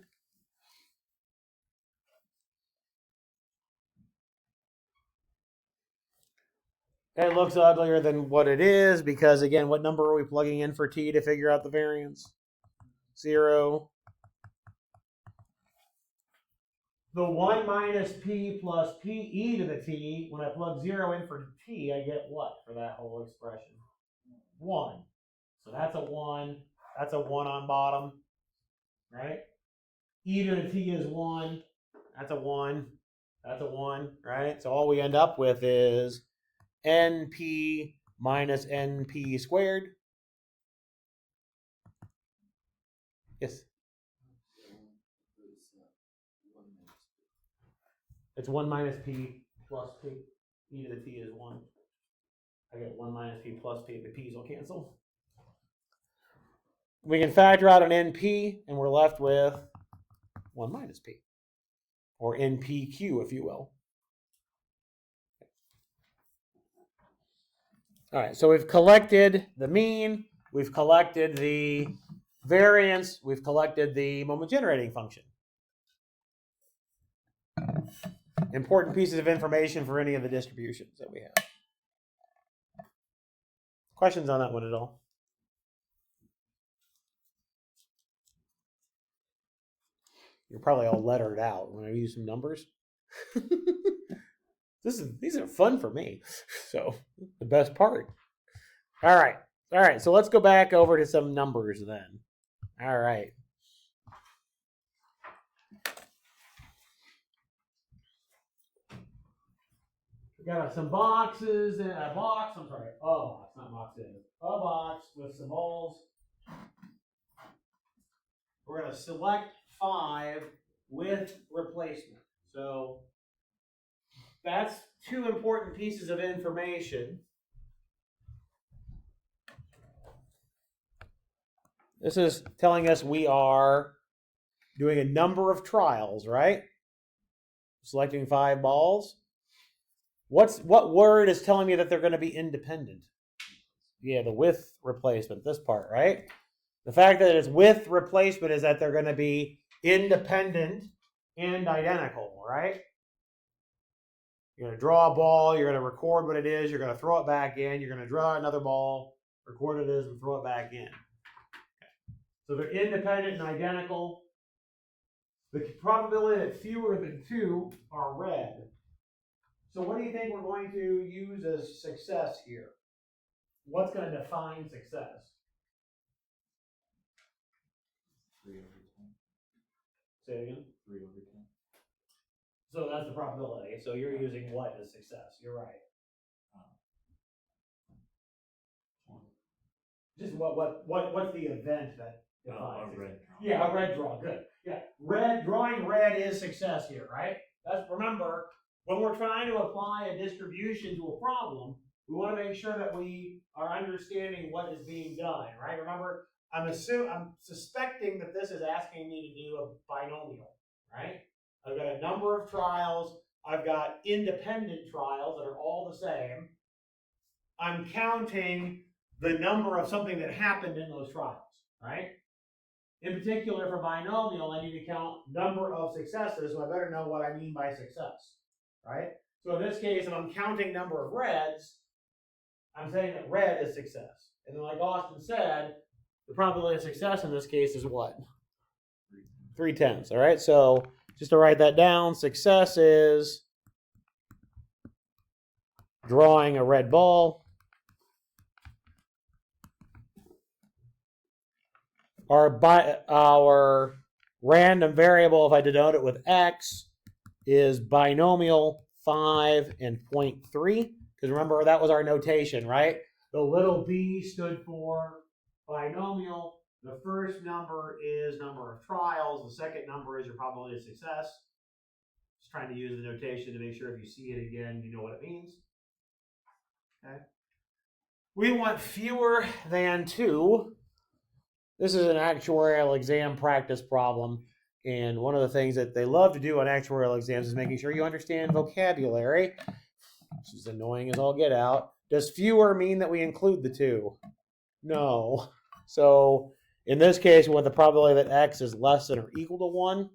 It looks uglier than what it is because, again, what number are we plugging in for T to figure out the variance? 0. The 1 minus P plus PE to the T, when I plug 0 in for T, I get what for that whole expression? 1. So that's a 1. That's a 1 on bottom, right? E to the T is 1. That's a 1. That's a 1, right? So all we end up with is NP minus NP squared. Yes? It's 1 minus P plus P. E to the T is 1. I get 1 minus P plus P. The P's will cancel. We can factor out an NP, and we're left with 1 minus P. Or NPQ, if you will. All right, so we've collected the mean, we've collected the variance, we've collected the moment generating function. Important pieces of information for any of the distributions that we have. Questions on that one at all? You're probably all lettered out. Want to use some numbers? These are fun for me. So the best part. All right. So let's go back over to some numbers then. All right. We got some boxes and a box. I'm sorry. A box, not boxes. A box with some balls. We're going to select 5 with replacement. So that's 2 important pieces of information. This is telling us we are doing a number of trials, right? Selecting 5 balls. What word is telling me that they're going to be independent? Yeah, the with replacement, this part, right? The fact that it's with replacement is that they're going to be independent and identical, right? You're going to draw a ball, you're going to record what it is, you're going to throw it back in, you're going to draw another ball, record what it is, and throw it back in. So they're independent and identical. The probability that fewer than 2 are red. So what do you think we're going to use as success here? What's going to define success? 3 over 10. Say it again. 3 over 10. So that's the probability. So you're using what as success? You're right. Just what's the event that defines a red draw. Yeah, a red draw. Good. Yeah, drawing red is success here, right? Remember, when we're trying to apply a distribution to a problem, we want to make sure that we are understanding what is being done, right? Remember, I'm suspecting that this is asking me to do a binomial, right? I've got a number of trials. I've got independent trials that are all the same. I'm counting the number of something that happened in those trials, right? In particular, for binomial, I need to count number of successes, so I better know what I mean by success, right? So in this case, if I'm counting number of reds, I'm saying that red is success. And then like Austin said, the probability of success in this case is what? 3/10. All right, so just to write that down, success is drawing a red ball. Our random variable, if I denote it with x, is binomial 5 and 0.3. Because remember, that was our notation, right? The little b stood for binomial. The first number is number of trials. The second number is your probability of success. Just trying to use the notation to make sure if you see it again, you know what it means. Okay. We want fewer than 2. This is an actuarial exam practice problem. And one of the things that they love to do on actuarial exams is making sure you understand vocabulary, which is annoying as all get out. Does fewer mean that we include the 2? No. So in this case, we want the probability that x is less than or equal to 1.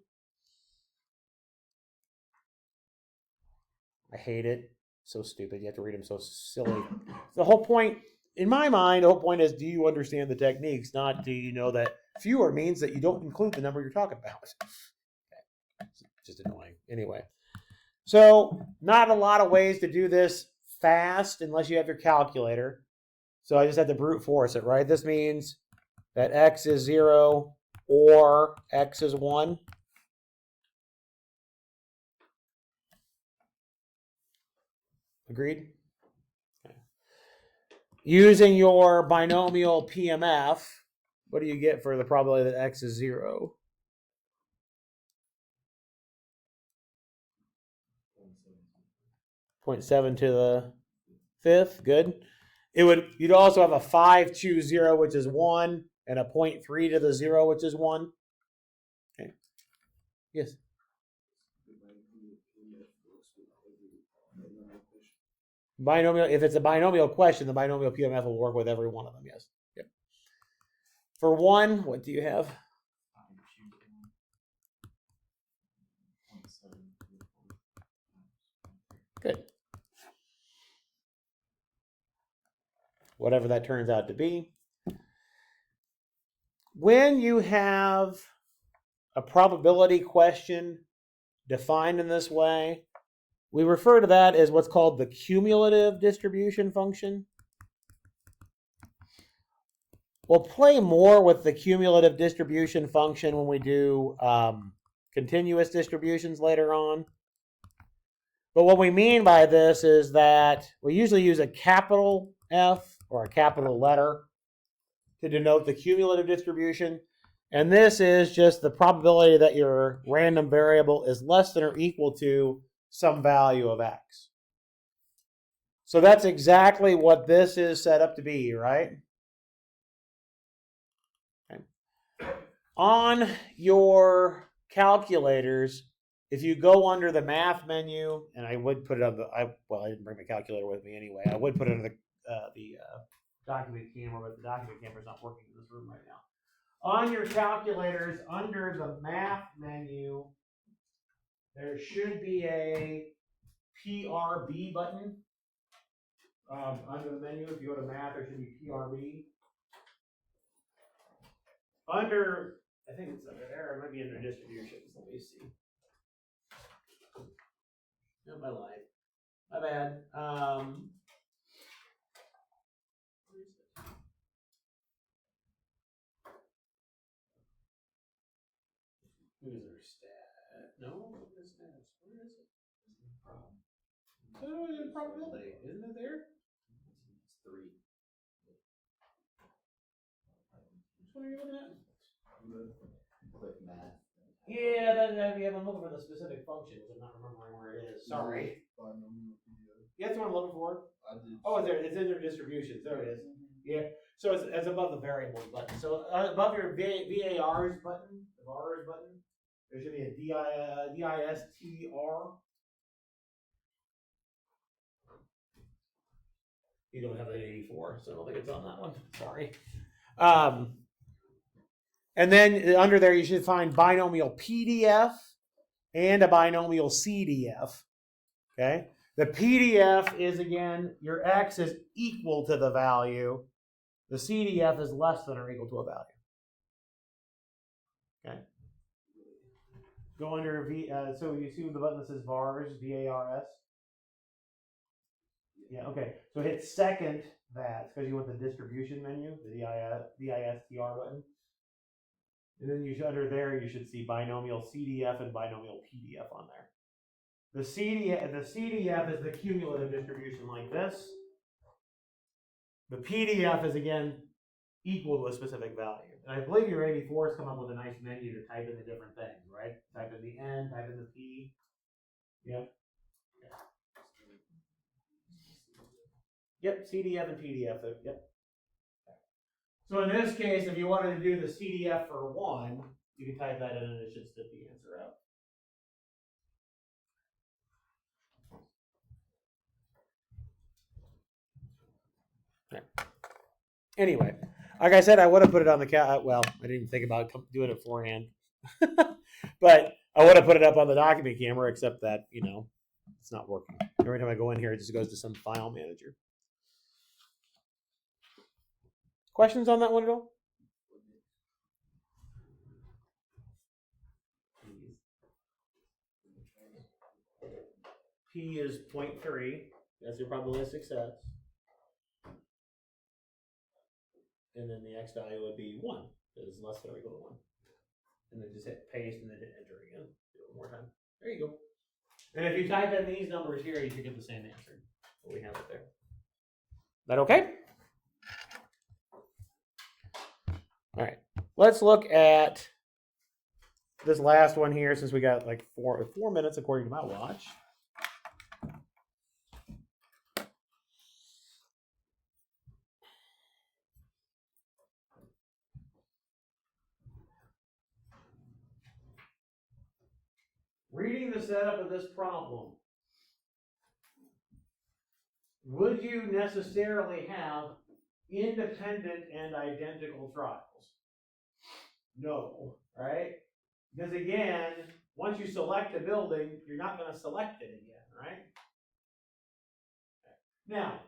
I hate it. So stupid. You have to read them so silly. The whole point, in my mind, the whole point is, do you understand the techniques? Not do you know that fewer means that you don't include the number you're talking about. Okay. It's just annoying. Anyway. So not a lot of ways to do this fast unless you have your calculator. So I just have to brute force it, right? This means that x is 0 or x is 1. Agreed? Okay. Using your binomial PMF, what do you get for the probability that x is 0? 0.7 to the 5th. Good. You'd also have a 5 choose 0, which is 1, and a 0.3 to the 0, which is 1. Okay. Yes. Binomial. If it's a binomial question, the binomial PMF will work with every one of them. Yes. Yep. For 1, what do you have? Good. Whatever that turns out to be. When you have a probability question defined in this way, we refer to that as what's called the cumulative distribution function. We'll play more with the cumulative distribution function when we do continuous distributions later on. But what we mean by this is that we usually use a capital F or a capital letter to denote the cumulative distribution. And this is just the probability that your random variable is less than or equal to some value of x. So that's exactly what this is set up to be, right? Okay. On your calculators, if you go under the math menu, and I would put it on I didn't bring my calculator with me anyway. I would put it under the document camera, but the document camera is not working in this room right now. On your calculators, under the math menu, there should be a PRB button. Under the menu, if you go to math, there should be PRB. Under, I think it's under there, it might be under distributions. Let me see. Not my life. My bad. Who's our stat? No, what is stats? Where is it? Oh, it's probability. Isn't it there? It's 3. Which one are you looking at? Click math. Yeah, I'm looking for the specific function, which I'm not remembering where it is. Sorry. Yeah, that's what I'm looking for. Oh, it's there. It's in your distributions. There it is. Yeah. So it's above the variables button. So above your VARs button, the VARs button, there should be a DISTR. You don't have an 84, so I don't think it's on that one. Sorry. And then under there, you should find binomial PDF and a binomial CDF. Okay. The PDF is, again, your X is equal to the value. The CDF is less than or equal to a value. Okay. Go under V, so you see the button that says VARS, VARS? Yeah, okay. So hit second that, because you want the distribution menu, the DISTR button. And then you should, under there, you should see binomial CDF and binomial PDF on there. The CDF is the cumulative distribution like this. The PDF is, again, equal to a specific value. And I believe your 84 has come up with a nice menu to type in the different things, right? Type in the N, type in the P. Yep. Yep, CDF and PDF. Yep. So in this case, if you wanted to do the CDF for 1, you can type that in and it should spit the answer out. Anyway, like I said, I would have put it on the well, I didn't even think about doing it beforehand. But I would have put it up on the document camera, except that, it's not working. Every time I go in here, it just goes to some file manager. Questions on that one at all? P is 0.3. That's your probability of success. And then the X value would be 1. It is less than or equal to 1. And then just hit paste and then hit enter again. Do it one more time. There you go. And if you type in these numbers here, you should get the same answer. But we have it there. Is that okay? All right. Let's look at this last one here, since we got like 4 minutes according to my watch. Reading the setup of this problem, would you necessarily have independent and identical trials? No, right? Because again, once you select a building, you're not going to select it again, right? Now,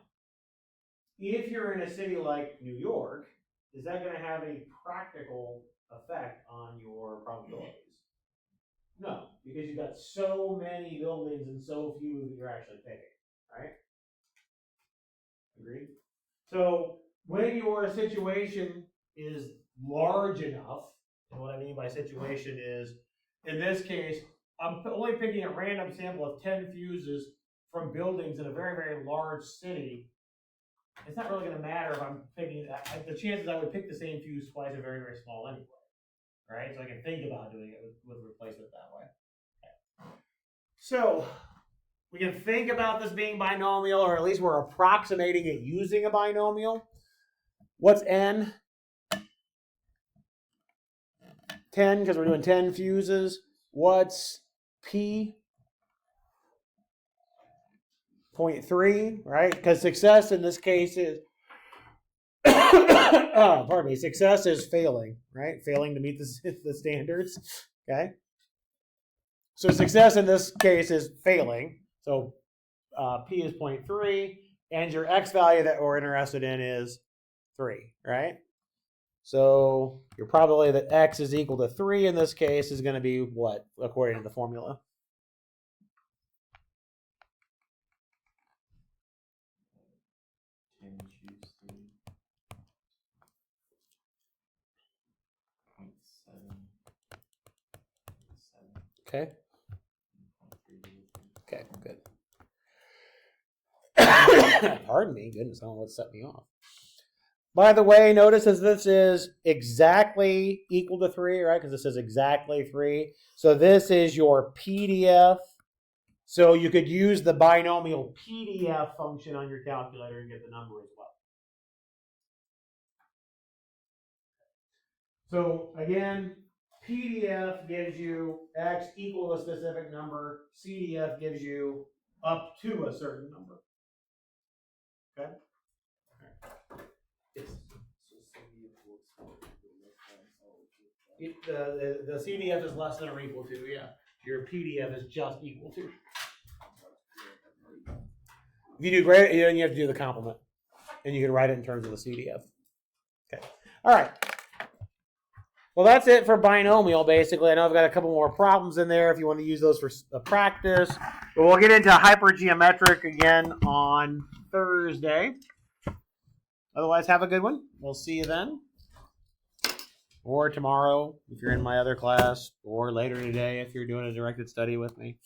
if you're in a city like New York, is that going to have a practical effect on your probabilities? No, because you've got so many buildings and so few that you're actually picking, right? Agreed? So when your situation is large enough, and what I mean by situation is, in this case, I'm only picking a random sample of 10 fuses from buildings in a very, very large city. It's not really going to matter if I'm picking, the chances I would pick the same fuse twice are very, very small anyway, right? So I can think about doing it with replacement that way. Okay. So we can think about this being binomial, or at least we're approximating it using a binomial. What's N? 10, because we're doing 10 fuses. What's P? 0.3, right? Because success in this case is, pardon me, success is failing, right? Failing to meet the standards, okay? So success in this case is failing. So P is 0.3, and your X value that we're interested in is 3, right? So your probability that X is equal to 3 in this case is going to be what, according to the formula? Choose 3.7. Okay. Okay, good. Pardon me, goodness, I don't know what set me off. By the way, notice as this is exactly equal to 3, right? Because this is exactly 3. So this is your PDF. So you could use the binomial PDF function on your calculator and get the number as well. So again, PDF gives you X equal to a specific number. CDF gives you up to a certain number. Okay? The CDF is less than or equal to, yeah. Your PDF is just equal to. If you do greater, then you have to do the complement. And you can write it in terms of the CDF. Okay. All right. Well, that's it for binomial, basically. I know I've got a couple more problems in there if you want to use those for practice. But we'll get into hypergeometric again on Thursday. Otherwise, have a good one. We'll see you then. Or tomorrow if you're in my other class. Or later today if you're doing a directed study with me.